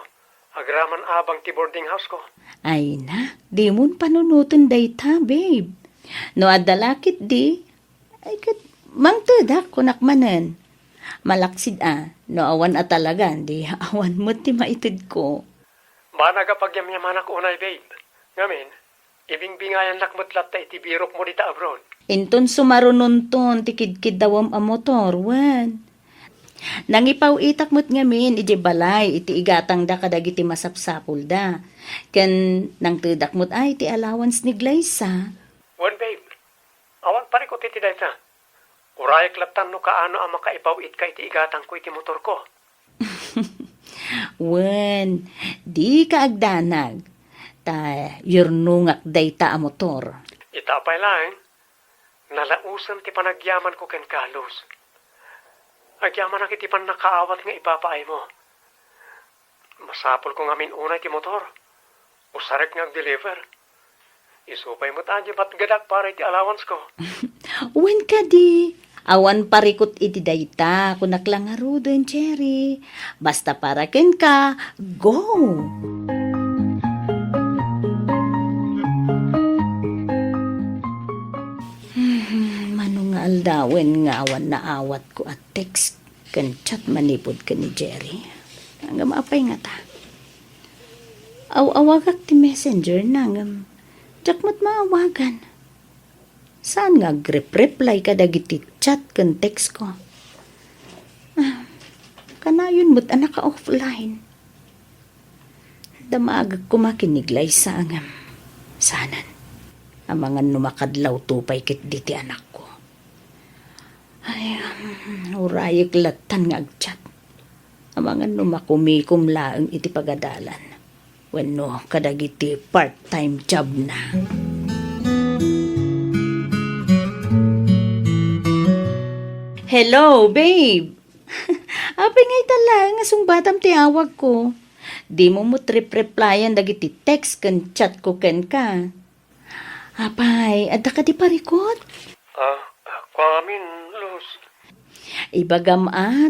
Agraman abang ti boarding house ko. Ay na, di mon panunutan dayta, babe. No adalakit di, ay kat mangtadak kunakmanen. Malaksid no awan talaga, di awan mo ti maitid ko. Ba nagapagyamyaman ako unay, babe. Ngamin, ibingbingayan nakmutlat ta iti birok mo dita abroad. Inton sumarununton, tikid-kid dawam a motor, wan. Nangipaw itak mo't ngamin, iti balay, iti igatang da kadagiti masapsapul da. Ken nang tudak mo't ay, iti allowance ni Glyza. Wan, babe. Awan pare ko titi dayta. Urayak latan no kaano ang makaipawit ka iti igatang ko iti motor ko. Wan, di ka agdanag. Ta, yurnungak dayta a motor. Itapay lang. Nalausan ti panagyaman ko ken Carlos. Agyaman na kiti pan nakaawat nga ipapaay mo. Masapol ko ngamin unay ti motor. Usarek nga deliver. Isupay mo tayo ba't gadak para iti allowance ko. Wan ka di. Awan parikot iti dayta, kunak lang arudan, Cherry. Basta para ken ka, go! Manong nga aldawen nga awan na awat ko at text kan chat manipod ka ni Jerry. Hanggang maapay nga ta. Awagak ti messenger na hanggang jakmat maawagan. Saan nga reply ka dagiti chat kan text ko? Kanayon mo't anak ka offline. Damagag kumakiniglay sa angam. Sanan. Ang mga numakadlaw tupay kit diti anak ko. Ay, urayag latan nga agchat. Ang mga numakumikum laang iti pagadalan. Wenno, kadagiti part-time job na. Hello, babe. Apay ngay talang nga sungbatam ti awag ko. Di mo mo trip-replyan dagiti text kan chat ko ken ka. Apay, adda ka di parikot? Kwamin, Luz. Ibagam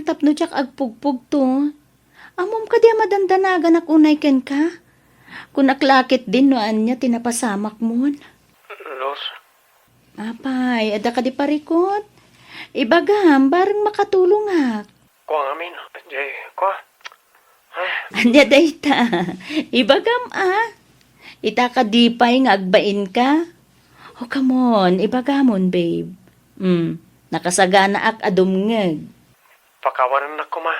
tapno jak agpugpug to. Amom ka di madandanagan ak unay ken ka. Kung aklakit din no anya tinapasamak mo. Luz. Apay, adda ka di parikot? Ibagam, bareng makatulong ak. Ko ang amin. Jay, ko. Anya dayta. Ibagam Ita ka dipay nga agbain ka. Oh, come on. Ibagamon, babe. Nakasagana ak adumngeg. Pakawanan na ko, ma.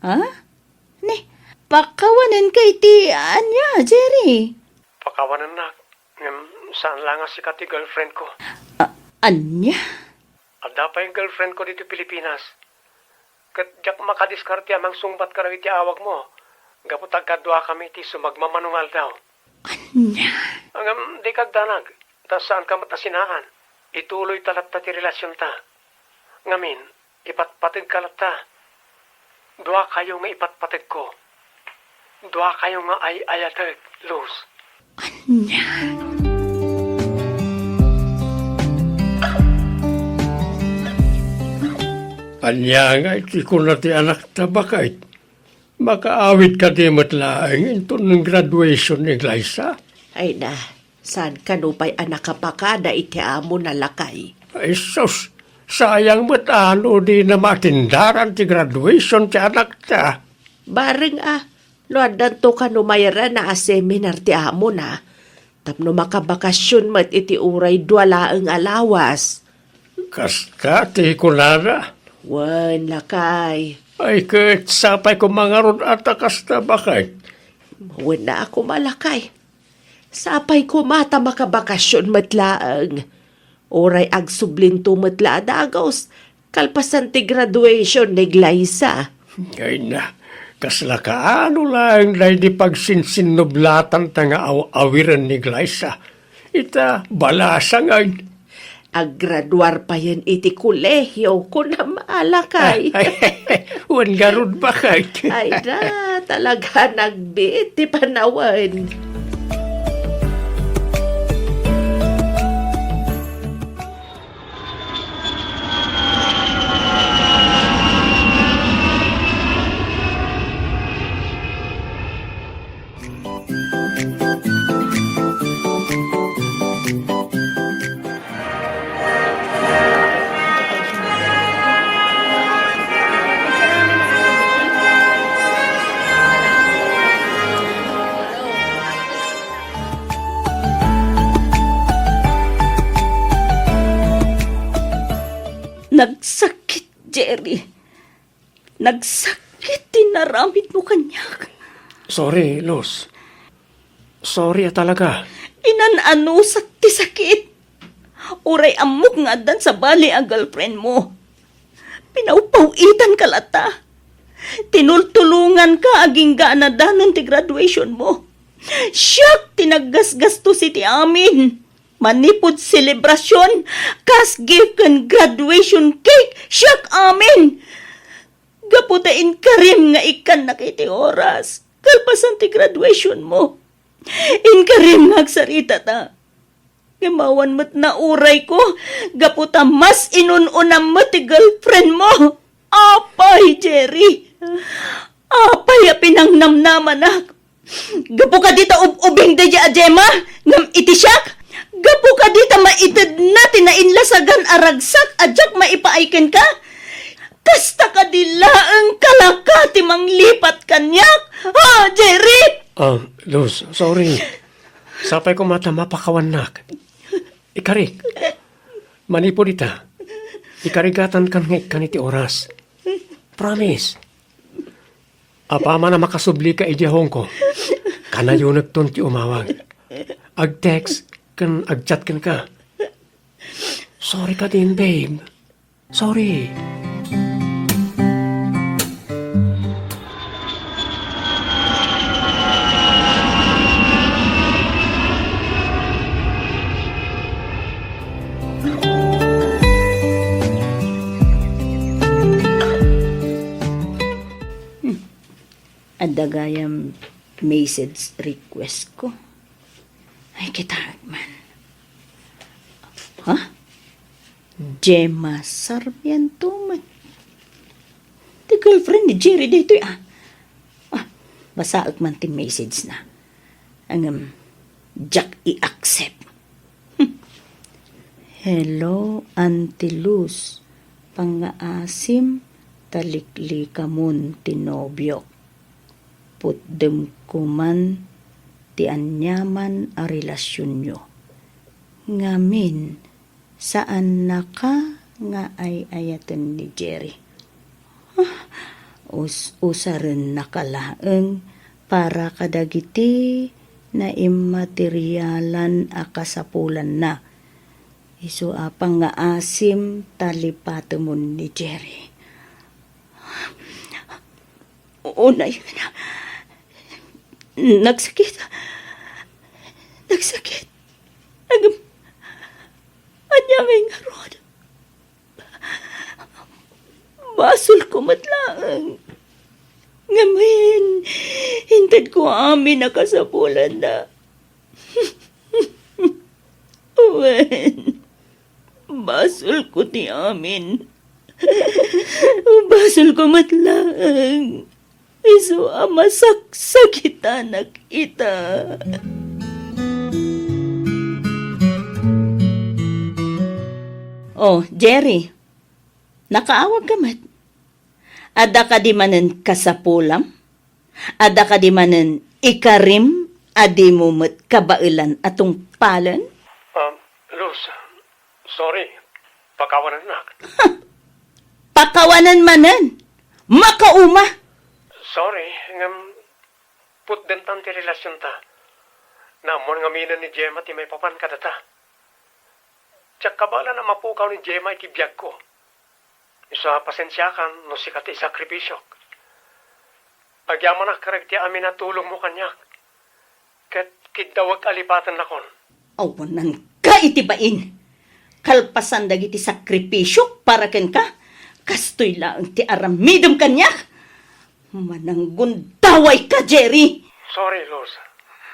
Ha? Ne, pakawanan kay ti anya, Jerry. Pakawanan na. Saan lang si kati girlfriend ko? Anya? Ada pa yung girlfriend ko dito Pilipinas. Kat jak makadiskarte amang sungbat ka iti awag mo. Gaputag kadwa kami ti sumagmamanungal daw. Anya? Ang di kagdanag. Tas saan ka matasinaan? Ituloy talat ta ti relasyon ta. Ngamin, ipatpatid ka ta. Dua kayo nga ipatpatid ko. Dua kayo nga ay ayatag, Luz. Anya? Anya nga iti ko na ti anak ta bakit? Makaawit ka di matlaang into ng graduation ni Glyza. Ay na, saan ka nupay anak kapakada iti amo na lakay? Ay sus, sayang matano di na matindaran ti graduation ti anak ta. Bareng luadan to ka numayra na seminar ti amo na. Tapno makabakasyon mat iti uray duwala ang alawas. Kasta ti kunara. Wan lakay. Ay kat sapay ko mga rod at kasta bakit? Wan na ako malakay. Sapay ko mata makabakasyon matlaang. Oray agsublinto matla adagaws. Kalpasan ti graduation ni Glyza. Ay na, kasla kaano lang na di pagsinsinublatan ta nga awiran ni Glyza. Ita balasa ngayon. Aggraduar pa yan iti kolehyo ko na maalakay. Wan garod bakit? Ay na, talaga nagbiit ti panawan. Nagsakit, Jerry. Nagsakit. Tinaramid mo kanya. Sorry, Luz. Sorry talaga. Inananusat ti sakit. Uray amok nga dan sa bali ang girlfriend mo. Pinaupawitan ka lata. Tinultulungan ka aging gaanadanon ti graduation mo. Siyak tinaggasgasto si ti amin. Manipod selebrasyon, kas gift kan graduation cake, siyak amin. Gaputain ka rin nga ikan na kiti oras. Kalpasan ti graduation mo. In ka rin nga agsarita ta. Gimawan mo't na uray ko, gaputa mas inununam mo ti girlfriend mo. Apay, Jerry. Apay a pinangnamnaman nak. Gapu ka dita ubing de Jema, ngam iti siyak. Gapu ka dita maitid natin na inlasagan aragsak adyak maipaaiken ka? Kasta ka dilaang kalakati manglipat kanyak? Ha, Jerry? Luz, sorry. Sapay ko mata mapakawanak. Ikarik. Manipo dita. Ikarigatan kan kaniti oras. Promise. Apa man na makasubli ka ijahong ko. Kanayo nagton ti umawag. Ag-text kan ag-chat kan ka. Sorry ka din, babe. Sorry. Adagayam message request ko. Ay, kita man. Ha? Gemma Sarmiento man. The girlfriend ni Jerry dito basa man ti message na. Ang Jack i-accept. Hello, Auntie Luz. Pangaasim, talikli kamon tinobyo. Putdem kuman ti anyaman a relasyon nyo. Ngamin, saan na ka nga ay ayatan ni Jerry? Usaren na kalaeng para kadagiti na immaterialan a kasapulan na. Isu apang nga asim talipatemon ni Jerry. Unay na. Nagsakit. Anyaming harod. Basol ko matlaang. Ngamin, hintad ko amin nakasapulan na. Wen, basol ko ti amin. Basol ko matlaang. Isu amasaksakitan nakita. Oh, Jerry. Nakaawag ka mat. Ada ka di manen kasapulam? Ada ka di manen ikarim? Adi mo mat kabailan atong palan? Luz, sorry. Pakawanan na. Pakawanan manen. Makauma. Sorry, put den tanti relasyon ta. Namon nga minan ni Gemma ti may papan kadata. Tsak kabala na mapukaw ni Gemma iti biyag ko. Isa pasensyakan no sikat ti sakripisyo. Agyaman na karag ti amin na tulong mo kanyak. Ket kidawag alipatan na kon. Awanan ka itibain. Kalpasan dagiti sakripisyo para ken ka. Kastoy lang ti aramidom kanyak. Mananggun daway ka, Jerry! Sorry, Luz.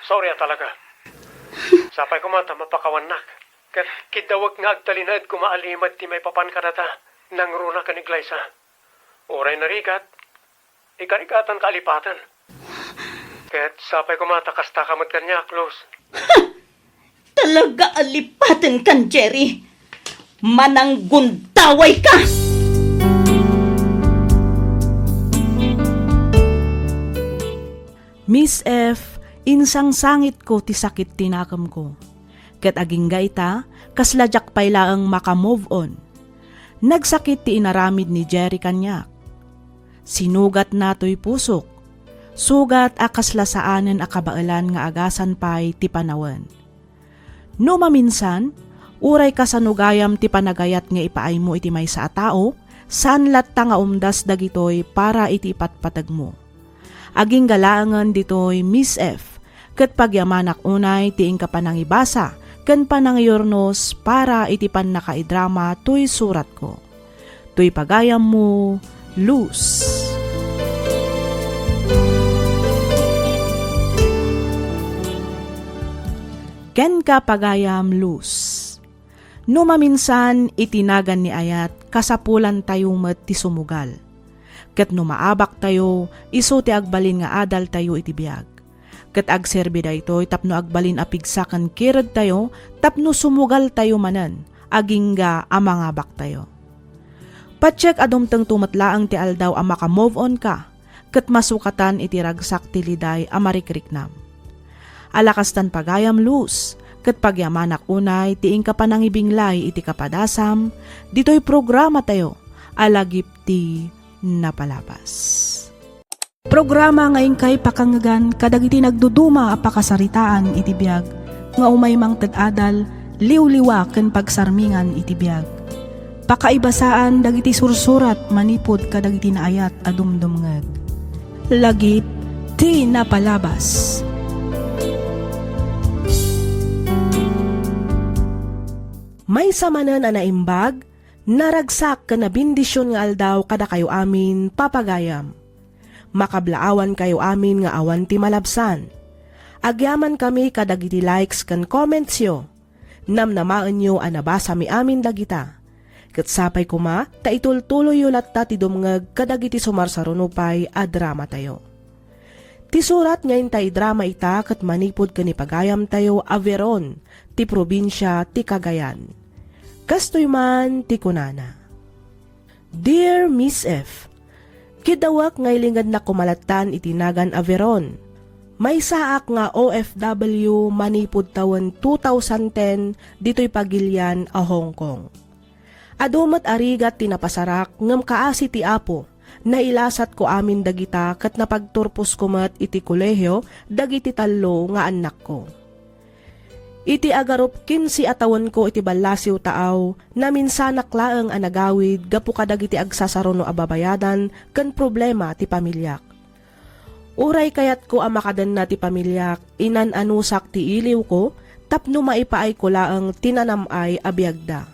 Sorry talaga. Sapay ko mata mapakawanak. Kat kidawag nga agtalinad kumaalimad ti may papan kadata. Nang runa ka ni Glyza. Oray na rigat. Ikarikatan kalipatan. Kat sapay ko mata kasta kamot kanyak, Luz. Talaga alipatan kan, Jerry! Mananggun daway ka! Miss F, insang sangit ko ti sakit tinakam ko. Ket aging gaita, kasladyak pay laang makamove on. Nagsakit ti inaramid ni Jerry kanyak. Sinugat nato'y pusok. Sugat akaslasaanen akabailan nga agasan pay ti panawan. No maminsan, uray ka sa nugayam ti panagayat nga ipaay mo iti may sa tao, saan latta nga umdas dagitoy para iti ipatpatag mo. Aging galaangan ditoy Miss F, ket pagyamanak unay tiing ka panangibasa, ken panangiyornos para iti pan nakaidrama tuy surat ko. Tuy pagayam mo, Luz. Ken ka pagayam, Luz. No maminsan itinagan ni ayat, kasapulan tayo met ti sumugal. Ket no maabak tayo, iso ti agbalin nga adal tayo iti biyag. Ket agserbi da ito, tapno agbalin apigsakan kirad tayo, tapno sumugal tayo manan, agingga amangabak tayo. Patsek adumteng tumatlaang ti aldaw a makamove on ka, ket masukatan iti ragsak ti liday a marikriknam. Alakastan pagayam, Luz, ket pagyamanak unay tiing ka panangibinglay iti kapadasam, dito'y programa tayo, alagip ti napalabas. Programa ngayon kay pakanggan kadagiti nagduduma a pakasaritaan iti biag nga umaymang tad-adal liwliwa ken pagsarmingan iti biag. Pakaibasaan dagiti sursurat manipod kadagiti naayat a dumdumngeg. Lagip ti napalabas. May samanan a naimbag naragsak ka na bindisyon nga aldaw kada kayo amin papagayam. Makablaawan kayo amin nga awan ti malabsan. Agyaman kami kadagiti likes kan comments yo. Namnamaan nyo anabasa mi amin dagita. Katsapay kuma, ta itultuloy yo latta ti dumngag kadagiti sumarsarunupay a drama tayo. Ti surat ngayon tay drama ita kat manipod ka ni pagayam tayo a Veron, ti probinsya ti Cagayan. Kastoy man ti kunana. Dear Miss F, Kidawak ngay lingad na kumalatan itinagan Averon. May saak nga OFW manipud taon 2010 dito'y pagilyan a Hong Kong. Adumat arigat tinapasarak ngem kaasi ti Apo, na ilasat ko amin dagita kat napagturpos ko mat iti kolehyo dagiti tallo nga anak ko. Iti agarop 15 atawan ko iti balasiw taaw na minsanak laeng anagawid gapu kadag iti agsasaruno ababayadan ken problema ti pamilyak. Uray kayat ko amakadan na ti pamilyak inan-anusak ti iliw ko tapno maipaay ko laeng tinanamay abiyagda.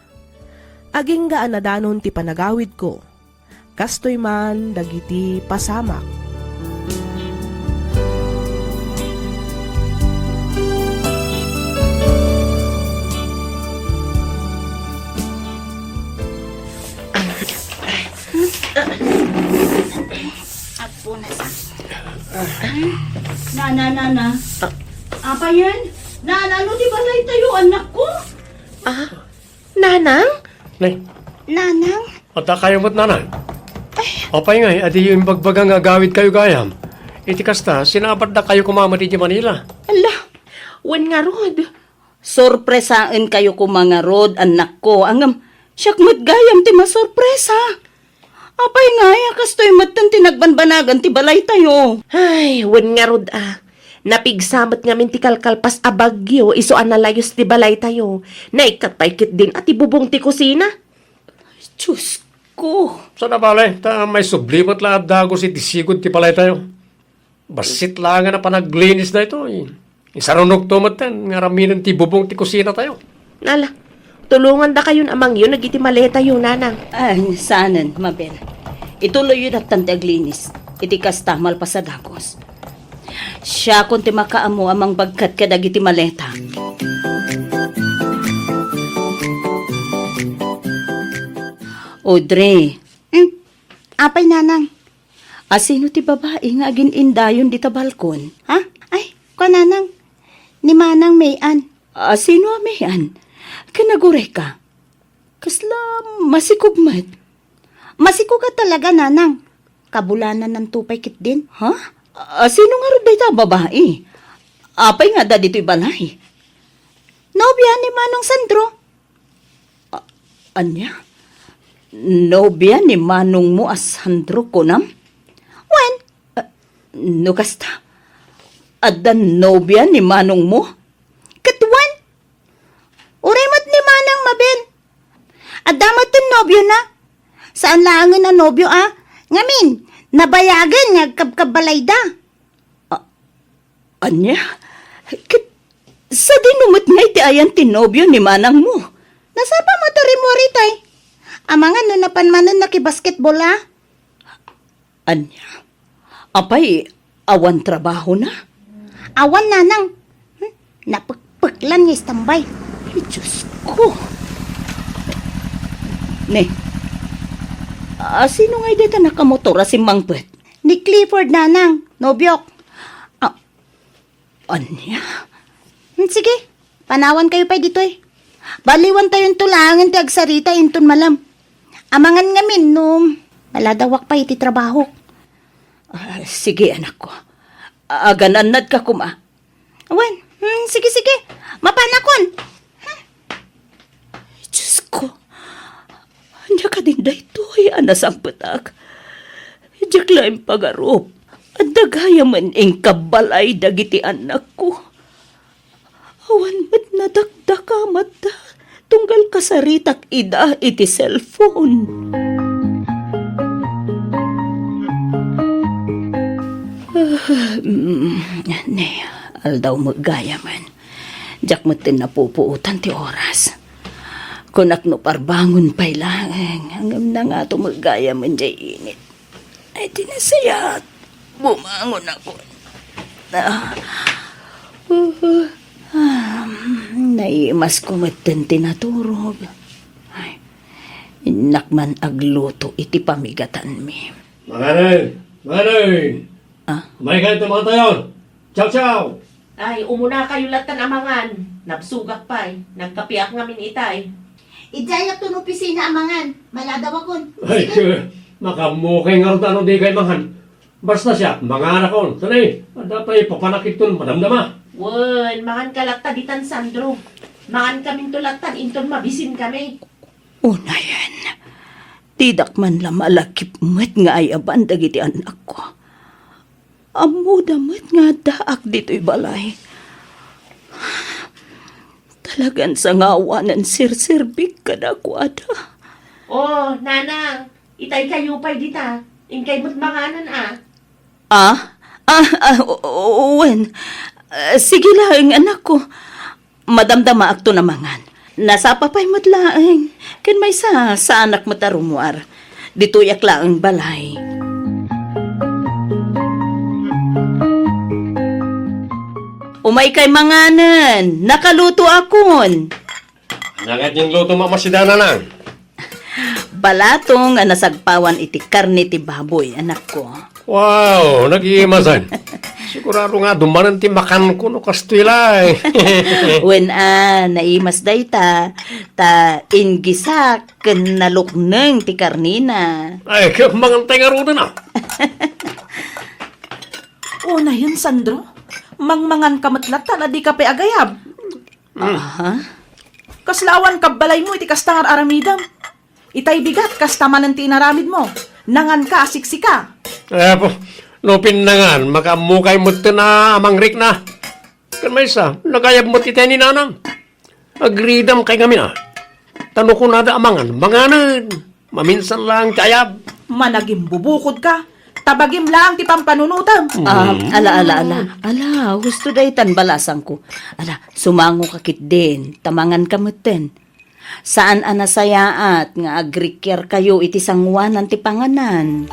Aging gaan na danon ti panagawid ko. Kastoy man dagiti pasamak. Nana. Apa yan? Nana, ano di balay tayo, anak ko? Nanang? Nay, Nanang? ata kayo mo't nanay. Opay nga, adi yung bagbagang agawid kayo gayam. Iti kasta, sinapat na kayo kumamati di Manila. Ala, Wen nga rod. sorpresaan kayo ko mga rod, anak ko. Angam, siyak matgayam ti masorpresa. Apay nga, kastoy matan tinagbanbanagan ti balay tayo. Ay, wen nga rod Napigsamat nga min ti kalkalpas a bagyo, iso analayos ti balay tayo. Naikatpaykit din at ibubong ti kusina. Diyos ko. Sa nabale, ta may sublimat la at dagos iti sigod ti palay tayo. Basit lang na panaglinis na ito. Isarunog tumatan, nga raminan ti bubong ti kusina tayo. Nala, tulungan da kayon amang yun, nagiti maleta yun, nanang. Ay, sanan, Mabel. Ituloy yun at tantaglinis. Iti kasta malpasadakos. Siya kung ti makaamo amang bagkat kadag iti maleta. Audrey. Apay, nanang. Asino ti babae nga agin indayon dita balkon? Ha? Ay, ko nanang. Ni manang mayan. Asino a mayan? Kanagure ka. Kasla masikugmat. Masikugat talaga, nanang. Kabulanan ng tupay kit din. Ha? Sino nga rin dito babae? Apay nga da dito'y balay. Nobya ni Manong Sandro. Anya? Nobya ni Manong mo as Sandro ko nam? Wen? No kasta. Adda nobya ni Manong mo? Katwan? Uray mat ni Manang Mabel. Adamat yung nobyo na. Saan laangan na nobyo Ngamin, nabayagan nga kabkabalay da. Anya? Sa dinumot nga iti ayan tinobyo ni manang mo. Nasapa mo tari mo ritay? Amangan no napanmanon na kibasketball Anya? Apay, awan trabaho na? Awan nanang. Napagpaglan nga istambay. Ay, Diyos ko. Ne, sino nga dito nakamotora si Mangpet? Ni Clifford, nanang. Nobyok. Anya? Sige, panawan kayo pa dito Baliwan tayong tulangan ti agsarita inton malam. Amangan ngamin no, maladawak pa iti trabaho. Sige, anak ko. Agananad ka kuma. Awan, sige. Mapanakon. Diyos ko. Anya ka din da ito, anas ang patak. Diyak lang pag-arop. At dagaya man ang kabalay dagiti anak ko. Awan mat nadakdaka mata. Tunggal kasaritak ida iti cellphone. Ne, aldaw magaya man. Diyak matin na pupuutan ti oras. Kunak no parbangon pa'y lang. Hanggang na nga ito magaya man jay init. Ay tinasayat. Bumangon ako. Naimas ko matin tinaturog. Ay, inakman agluto iti pamigatan mi. Manay! May kayo mga tayo! Ciao! Ay, umuna kayo latan amangan. Napsugak pa'y. Nagkapiak ngamin itay. Idayap to no pisina amangan. Maladaw akon. Ay, Makamukay nga rin ano di kay Mahan. Basta siya, mga anak ko. Sanay, dapat papanakit ton madamdama. Wen, mangan kalaktaditan Sandro. Mangan kaming tulatan, inton mabisin kami. Una yan. Tidak man la malakip met nga ay aban dagiti anak ko. Amo damat nga daak dito'y balay. Talagan sa ngawanan sirsirbik kada kwada. Oh, nanang, itay kayo pa'y dita. Inkay mo't manganan Wen. Sige lang, anak ko. Madamdama akto na mangan. Nasa papay mo't laeng. Ken may sa anak mo tarumuar. Dito'y akla ang balay. Umay kay manganan. Nakaluto akon. Nangat yung luto mamasidana lang. Balatong nga nasagpawan iti karne ti baboy, anak ko. Wow, nag-iimasan. Sigurado nga, dumanan ti makan ko no kastila eh. When naimas day ta ingisak ken nalukneng ti karnina. Ay, kaya mangantay nga rin na. O na yun, Sandro. Mangmangan kamatlatan na di ka pa agayab. Aha. Kaslawan kabalay mo iti kastangar aramidam. Itay bigat kastaman ng tinaramid mo. Nangan ka, siksika. Eh po, lupin na nga, makamukay mo ito na amangrik na. Kan may isa, nagayab mo titay ni nanang. Agridam kay kami na. Tanong ko na da amangan, manganan. Maminsan lang kayab. Managim bubukod ka. Tabagim lang ti pampanunutam. Ala, gusto daytan balasang ko. Ala, sumango kakit din, tamangan kamutin. Saan anasayaat nga agrikyer kayo iti sangwanan ti panganan?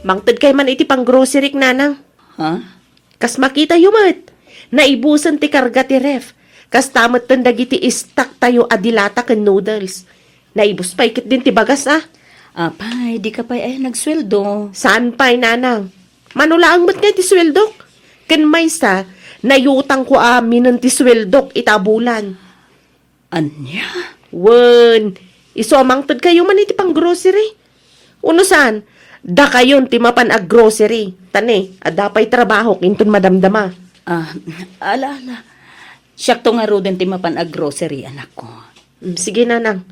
Mangtad kay man iti pang grocery nanang. Ha? Kas makita yumat. Naibusan ti karga ti ref. Kas tamat tandag iti istak tayo adilata ken noodles. Naibus pa ikit din ti bagas Apay, di ka pa nagsweldo. Saan pa'y nanang? Manulaang mo't nga ti sweldok. Ken maysa, nayutang ko amin ng ti sweldok itabulan. Anya? Wen, isomangtod kayo man iti pang grocery. Uno saan? Da kayon ti mapan ag grocery. Tane, adapay trabaho kinton madamdama. Ala. Siyak to nga ro din ti mapan ag grocery, anak ko. Sige nanang.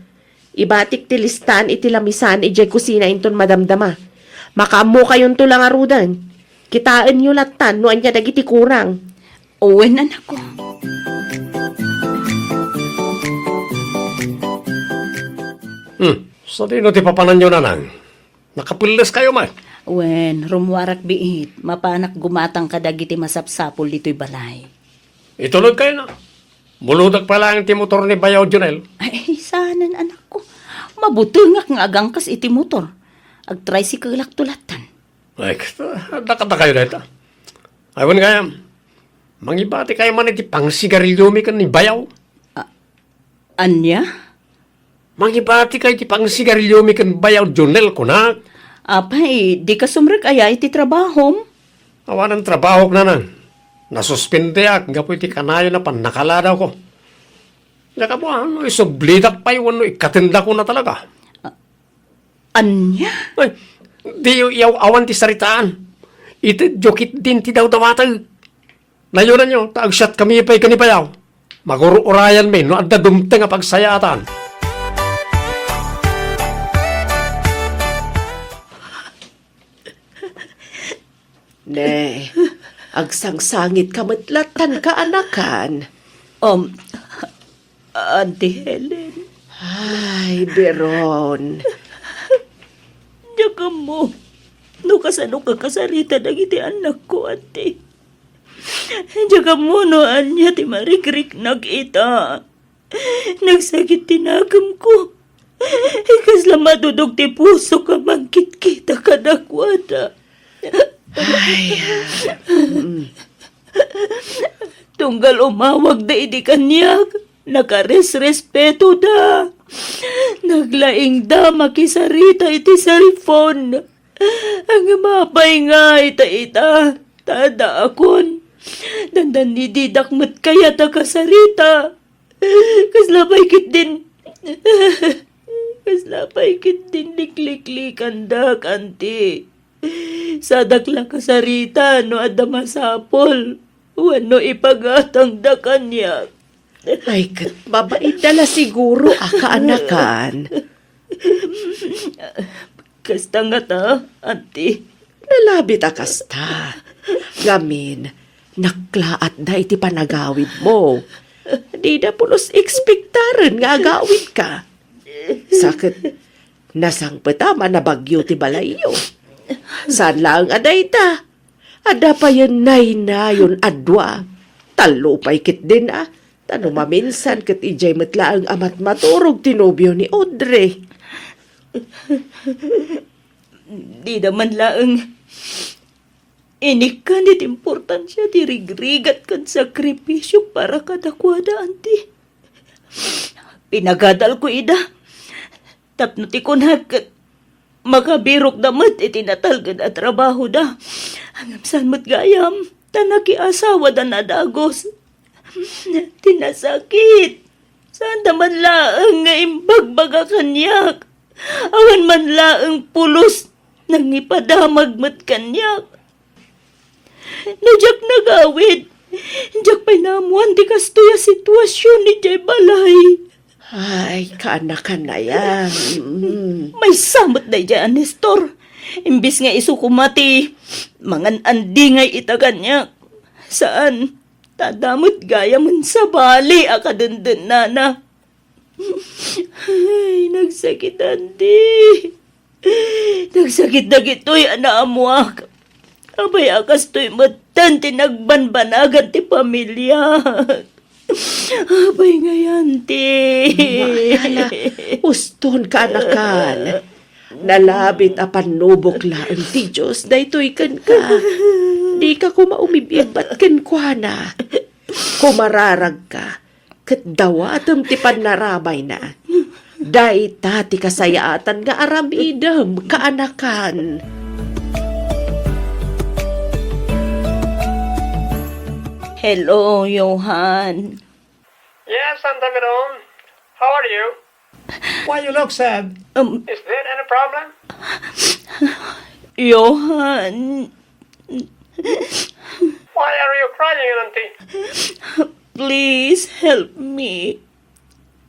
Ibatik ti listan iti lamisan ijay kusina inton madamdama. Makamu kayon to lang arudan. Kitaan nyo latan no anya dagiti kurang. Owen, anak ko. Sa dino ti papanan nyo nanang. Nakapilis kayo man. Wen, rumwarak biit, mapanak gumatang kadagiti masapsapol dito'y balay. Itulog kayo na. Muludag pa lang ti motor ni Bayaw Junel. Ay, sanan anak ko. Mabuti nga agangkas iti motor. Ag-tricycle tulatan. Ay, dakata kayo dito. Aywan kaya, mangibati kayo man iti pang sigarilyo mi kan ni Bayaw. Anya? Mangibati kayo iti pang sigarilyo mi kan Bayaw Junel kunak. Apay, di ka sumrek aya iti trabahom. Awan ang trabaho na nang. Nasuspinde ak, nga po iti kanayo na pan nakaladaw ko. Naka po, isublidak pa yun, ikatinda ko na talaga. Anya? Ay, di yaw awan ti saritaan. Iti jokit din ti daw damatag. Nayunan nyo, taagsyat kami pa'y kanipayaw. Magururayan may, no adda dumte nga pagsayatan. Ne, agsangsangit kamatlatan ka anakan. Auntie Helen, Ay, Beron. diyaga mo. No kasano ka kasarita dagiti anak ko, ate. Diyaga mo no anya ti marikrik nagita. Nagsakit tinagam ko. Ikas lang madudog ti puso ka mangkit kita kadakwada. Ay, Tunggal umawag da idi kanyag. Nakaresrespeto da. Naglaing da makisarita iti cellphone. Ang mapay nga ita. Tada akon. Dandan ni didak mat kaya ta kasarita. Kaslapay kit din. Kaslapay kit din liklik-lik andak, anti. Sadak lang kasarita no adda masapol. Wano ipagatang da kanya. Ay, kat mabait dala siguro akaanakan. Kasta nga ta, anti. Nalabit akasta. Gamin, naklaat da iti panagawid mo. Di na pulos ekspektaran nga agawid ka. Sakit, nasang patama na bagyo ti balayo. Saan lang aday ta? Ada pa yan na yun adwa. Talo pa'y kit din ah. Tano maminsan kat ijay matla ang amat maturog tinobyo ni Audrey. Di naman laang inikan it importansya di rigrigat kan sakripisyo para kadakwada, anti. Pinagadal ko ida. Tapno ti kunhakat makabirok damat itinatalgad at trabaho da. Hangam saan mo't gayam, tanaki asawa da nadagos. Tinasakit. Saan naman laang nga imbagbaga kanyak. Awan man laang pulos nang ipadamag mat kanyak. Nadyak nagawid. Nadyak pa'y namuan di kastoya sitwasyon ni Jay Balay. Ay, kaanakan na yan. May samot na dyan, Nestor. Imbis nga isukumati, mangan andi ngay itaganyak. Saan? Tadamot gaya man sa bali, akadendin na. Ay, nagsakit, andi. Nagsakit na gito'y anaamuak. Abay, akas to'y matan, tinagbanbanagan ti pamilya. Abay ngayon, ti. Hala, uston kaanakan. Nalabit apan nubok laang ti Diyos, daytoy kan ka. Di ka kumaumibimbat kan kwa na. Kumararag ka, kat dawatam ti panarabay na. Day ti kasayaatan nga aramidam kaanakan. Hello, Johan. Yes, Santa Miron. How are you? Why you look sad? Is there any problem? Johan, Why are you crying, Auntie? please help me.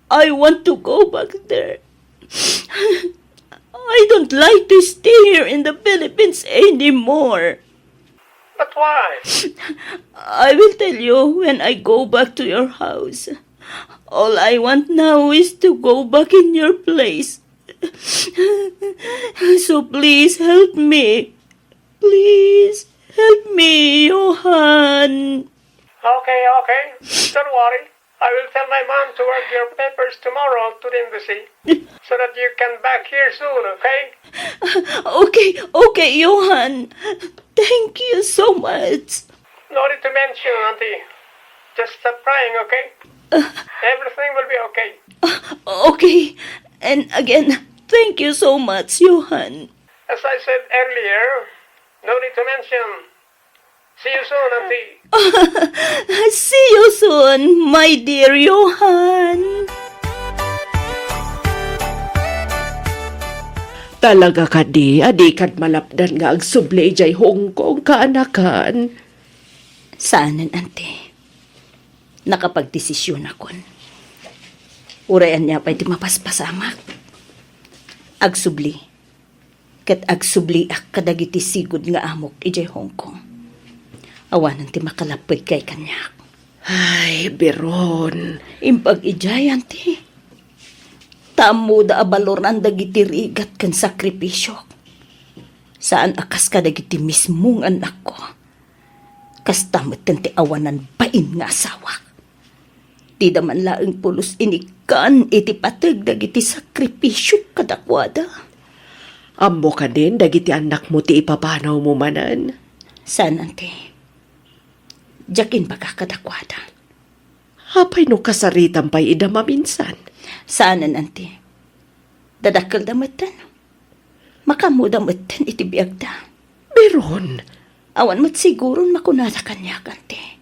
I want to go back there. I don't like to stay here in the Philippines anymore. But why? I will tell you when I go back to your house. All I want now is to go back in your place. So please help me. Please help me, Johan. Okay. Don't worry. I will tell my mom to work your papers tomorrow to the embassy so that you can back here soon, okay? Okay, Johan. Thank you so much. No need to mention, Auntie. Just stop crying, okay? Everything will be okay. Okay. And again, thank you so much, Johan. As I said earlier, no need to mention. See you soon, Auntie. See you soon, my dear Johan. Talaga ka di, adikat malapdan nga agsublay jay Hong Kong kaanakan. Saanan, ante? Nakapagdesisyon akon. Urayan niya pa'y di mapaspasamak. Agsubli. Kat agsubli ak kadagiti sigod nga amok ijay Hong Kong. Awanan ti makalapoy kay kanyak. Ay, Beron. Impag ijay, ante. Tamo da abalor ang dagiti rigat kan sakripisyo. Saan akas ka dagiti mismong anak ko. Kas tamot kan ti awanan pain nga asawa. Di daman laeng pulos inikan iti patag dagiti sakripisyo kadakwada. Ammo ka din, dagiti anak mo ti ipapanaw mo manan. Saan, ante? Jakin baga kadakwada. Hapay no kasaritan pa'y idama minsan. Saanan, ante? Dadakal damatan. Makamu damatan iti biagda. Beron, Awan mo't siguro makunada kanya, ante.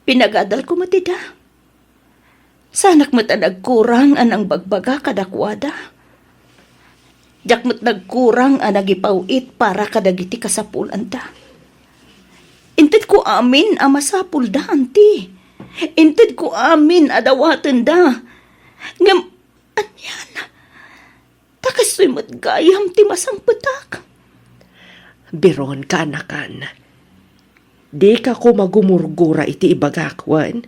Pinagadal ko matida. Sanak mo't nagkurang anang bagbaga kadakwada. Jak mo't nagkurang ang nagipawit para kadagiti kasapulan da. Inted ko amin ang masapul da, anti. Inted ko amin adawatan da. Ngam, anyan. Takasoy mo't gayam ti masang petak. Biron ka anakan. Di ka ko magumurgura iti ibagakwan.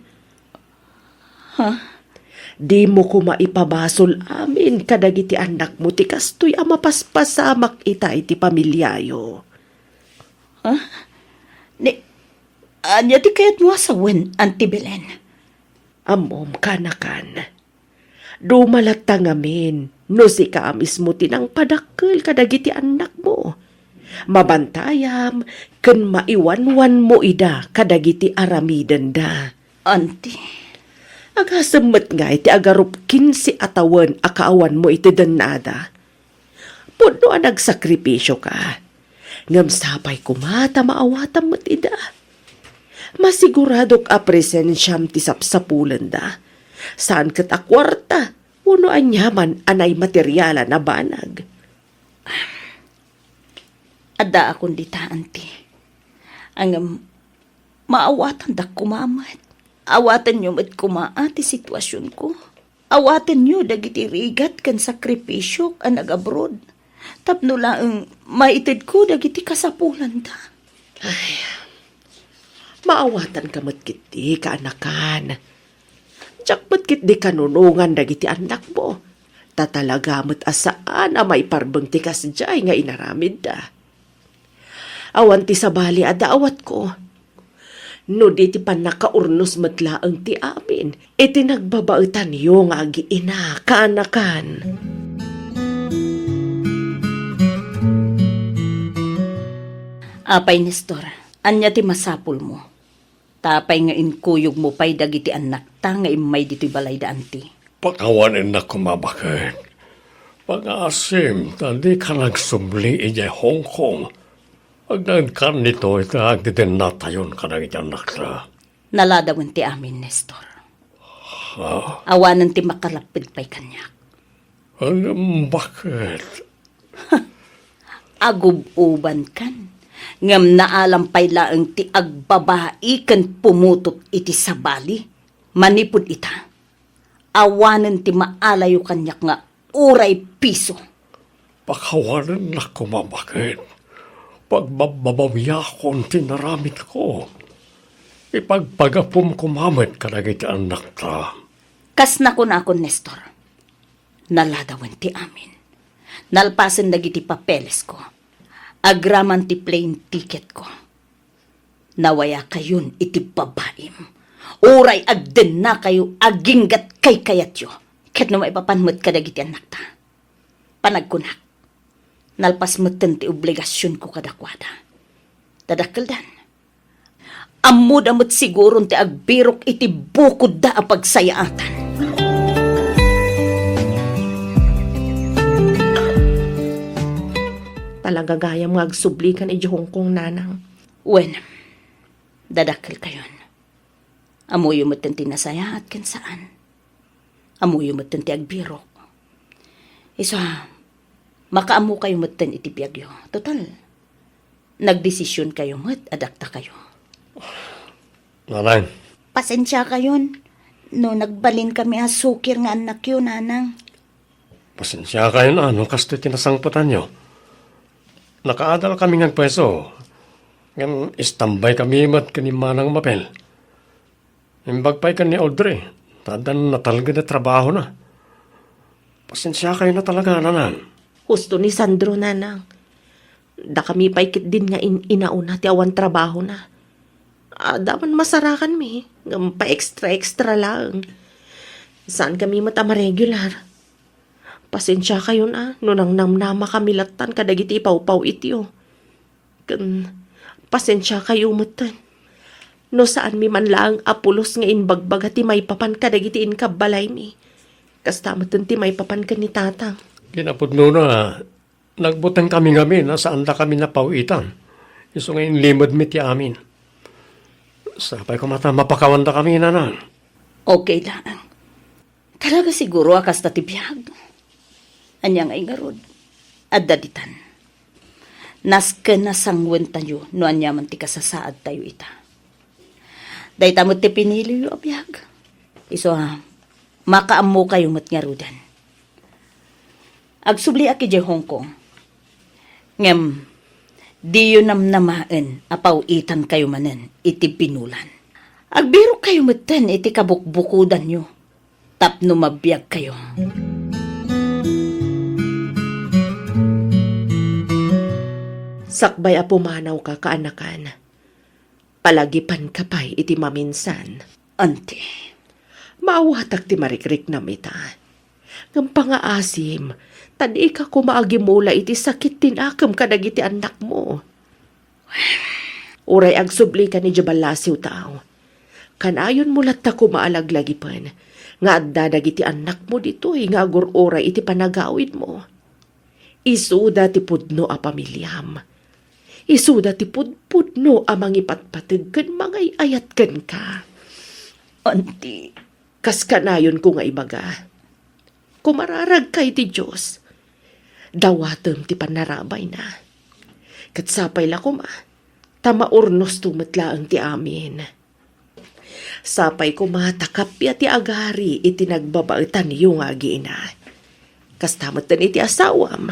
Di mo ko maipabasol amin kadagiti anak mo ti kastoy ang mapaspasamak ita iti pamilyayo. Anya ti kayat mo asawen, Auntie Belen. Amom kanakan. Dumalatang amin, no si ka mismo tinang padakkel kadagiti anak mo. Mabantayam, ken maiwanwan mo ida kadagiti aramiden da. Auntie, Agasemmet nga iti agarup 15 atawan akaawan mo iti denada. Puno ang nagsakripisyo ka. Ngam sapay kumata maawatam mo't ida. Masiguradok a presensyam ti sapsapulan da. Saan kat akwarta, uno anyaman anay materyala na banag. ada akong dita, Auntie. Ang maawatan da kumamat. Awatan nyo mat kumaa ti sitwasyon ko. Awatan nyo dagiti rigat kan sakripisyo ang nag-abroad. Tapno lang maitid ko dagiti kasapulan da. Maawatan ka matkiti kaanakan. Diyak matkit di kanunungan dagiti anak mo. Tatalaga mat asaan a may parbeng ti kasjay nga inaramid da. Awan ti sabali ada awat ko. No di ti pan nakaurnos matlaang ti amin. Iti nagbabautan yung agi ina kaanakan. Apay, Nestor, anya ti masapul mo. Tapay nga inkuyog mo pay dagiti anak ta nga imay dito'y balay da, Auntie. Pakawanin na kumabakit. Pag-aasim, tandi ka nagsubli ije Hong Kong. Agdan ka nito, itag din natayon ka ng anak ta. Naladawan ti amin, Nestor. Awanan ti makalapid pa'y kanyak. Bakit? Agububan kan. Ngam naalampay laang ti agbabai kan pumutot iti sabali. Manipod ita. Awanan ti maalayo kanyak nga uray piso. Pakawanin na kumabakit. Pagbababawiyakon tinaramit ko. Ipagpagapum kumamit ka na iti anak ta. Kas na kun Nestor. Naladawan ti amin. Nalpasan dagiti papeles ko. Agraman ti plane ticket ko. Nawaya kayon iti babaim. Uray agden na kayo aginggat kay kayatyo. Ket no maipapanmut ka dagiti anak ta. Panagkunak. Nalpas meten ti obligasyon ko kadakwada. Tadakkeldan. Ammud amut siguron ti agbirok iti bukod da a pagsayaatan. Talaga gayam nga agsubli kan iti Hong Kong nanang. Wen, dadakkel kayon. Amuyo mo ti nasaya at kan saan. Amuyo mo ti agbirok. Isa, makaamu kayo mo iti biyagyo. Total, nagdesisyon kayo mo't adakta kayo. Nanay, Pasensya kayon. No nagbalin kami asukir nga anak yun, nanang. pasensya kayo na ano kasto tinasangputan nyo. Nakaadal kami ng pweso. Yan, istambay kami mat kanimanang mapel. Imbagpay ka ni Audrey. Tadan na talaga na trabaho na. Pasensya kayo na talaga, nanan. Husto ni Sandro nanang. Da kami paikit din nga inauna ti awan trabaho na. Daman masarakan mi. Ngam pa extra lang. Saan kami matama regular? Pasensya kayo na. Nunang namnama kami latan kadagiti ipaw-paw itiyo. Pasensya kayo matan. No saan mi man lang apulos nga inbagbaga ti may papan kadagiti inkabalay mi. Kasta matan ti may papan ka ni tatang. Kinapudno na, nagbutang kami na saan da kami napawitan. Iso ngayon limod mi ti amin. Sapay ko mata mapakawanda kami nanan. Okay lang. Talaga siguro akas tatibiyag. Anyang ay garod. At daditan. Naska na sangwen tayo no anyaman ti kasasaad tayo ita. Day tamot ti pinili yu abiyag. Iso ha, makaammo kayo mat nga rudan. Agsubli aki di Hong Kong. Ngem, di yun namnamaan apaw itan kayo manen iti pinulan. Agbiro kayo matan iti kabukbukudan nyo. Tapno mabiyag kayo. Sakbay a pumanaw ka kaanakan. Palagipan ka pa'y iti maminsan. Ante, Maawatak ti marikrik na mita. Ngam pangaasim, tadi ka kumaagimula iti sakit tinakam kadag iti anak mo. Uray agsubli ka ni Jabalasiw tao. Kanayon mulat ta kumaalaglagipan. Nga addadag iti anak mo dito'y nga agur-uray iti panagawid mo. Isuda ti pudno a pamilyam. Isuda ti pudpudno a mangipatpatid ken mangay ayat ken ka. ante, Kas kanayon ko nga ibaga. Kumararag kay ti Diyos. Dawatem ti panarabay na. Katsapay la kuma. Tamaurnos tumetlaang ti amin. Sapay kumatakapya ti agari iti nagbabaitan yung agina. Kastamatan iti asawam.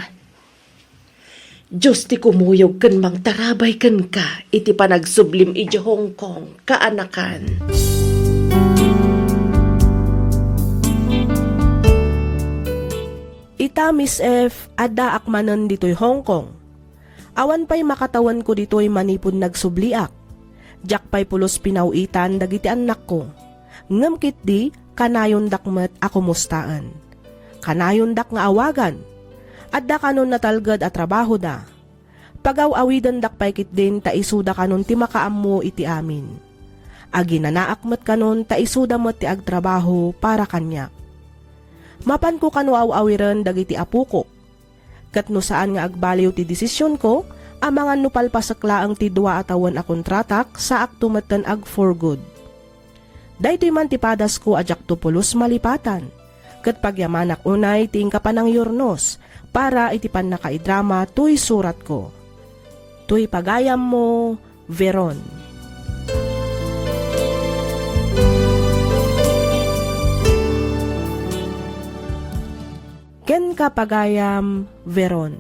Diyos ti kumuyog ken mang tarabay ken ka iti panagsublim iti Hong Kong kaanakan. Ita Miss F, adda akmanon dito'y Hong Kong. Awan pa'y makatawan ko dito'y manipod nagsubliak. Diyak pa'y pulos pinawitan dagiti anak ko. Ngamkit di, kanayon dakmet ako mustaan. Kanayon dak nga awagan. Adda kanon natalgad at trabaho da. Pagaw-awidan dak pa'y kit din ta isuda kanon ti makaammo iti amin. Aginanaakmet kanon ta isuda met ti agtrabaho para kanya. Mapan ko kano aw-awiren dagiti apu ko. Kat no saan nga agbaliw ti desisyon ko, amangan no palpasakla ang ti dua atawan a kontratak sa aktumatan ag for good. Daytoy man ti padas ko ajak to pulos malipatan. Kat pagyamanak unay ting kapanang yornos para iti pan nakaidrama tuy surat ko. Tuy pagayam mo, Veron. Ken kapagayam, Veron.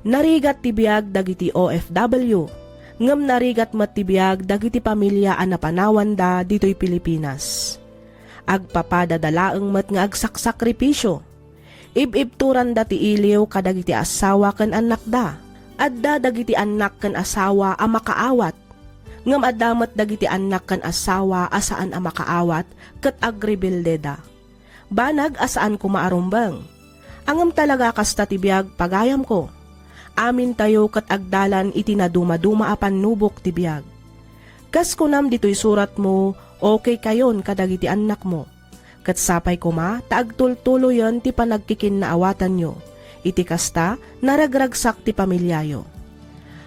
Narigat tibiyag dagiti OFW, ngem narigat met tibiyag dagiti pamilya a napanawan da ditoy Pilipinas. Agpapadadalaeng met nga agsaksakripisyo. Ibibturan da ti iliw kadagiti asawa ken anak da. Adda dagiti anak ken asawa a makaawat. Ngem adda met dagiti anak ken asawa asaan a makaawat ket agrebilde da. Banag asaan ko maarumbang. Angam talaga kasta tibiyag pagayam ko. Amin tayo kat agdalan iti naduma-duma apan nubok tibiyag. Kas kunam dito'y surat mo, okay kayon kadagiti anak mo. Kat sapay ko ma, taagtultuloyan ti panagkikin na awatan nyo. Iti kasta, naragragsak ti pamilyayo.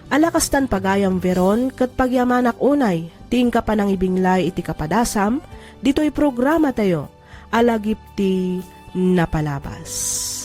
Alakastan pagayam Veron, kat pagyamanak unay, tiing ka pa nang ibinglay iti kapadasam, dito'y programa tayo, alagip ti napalabas.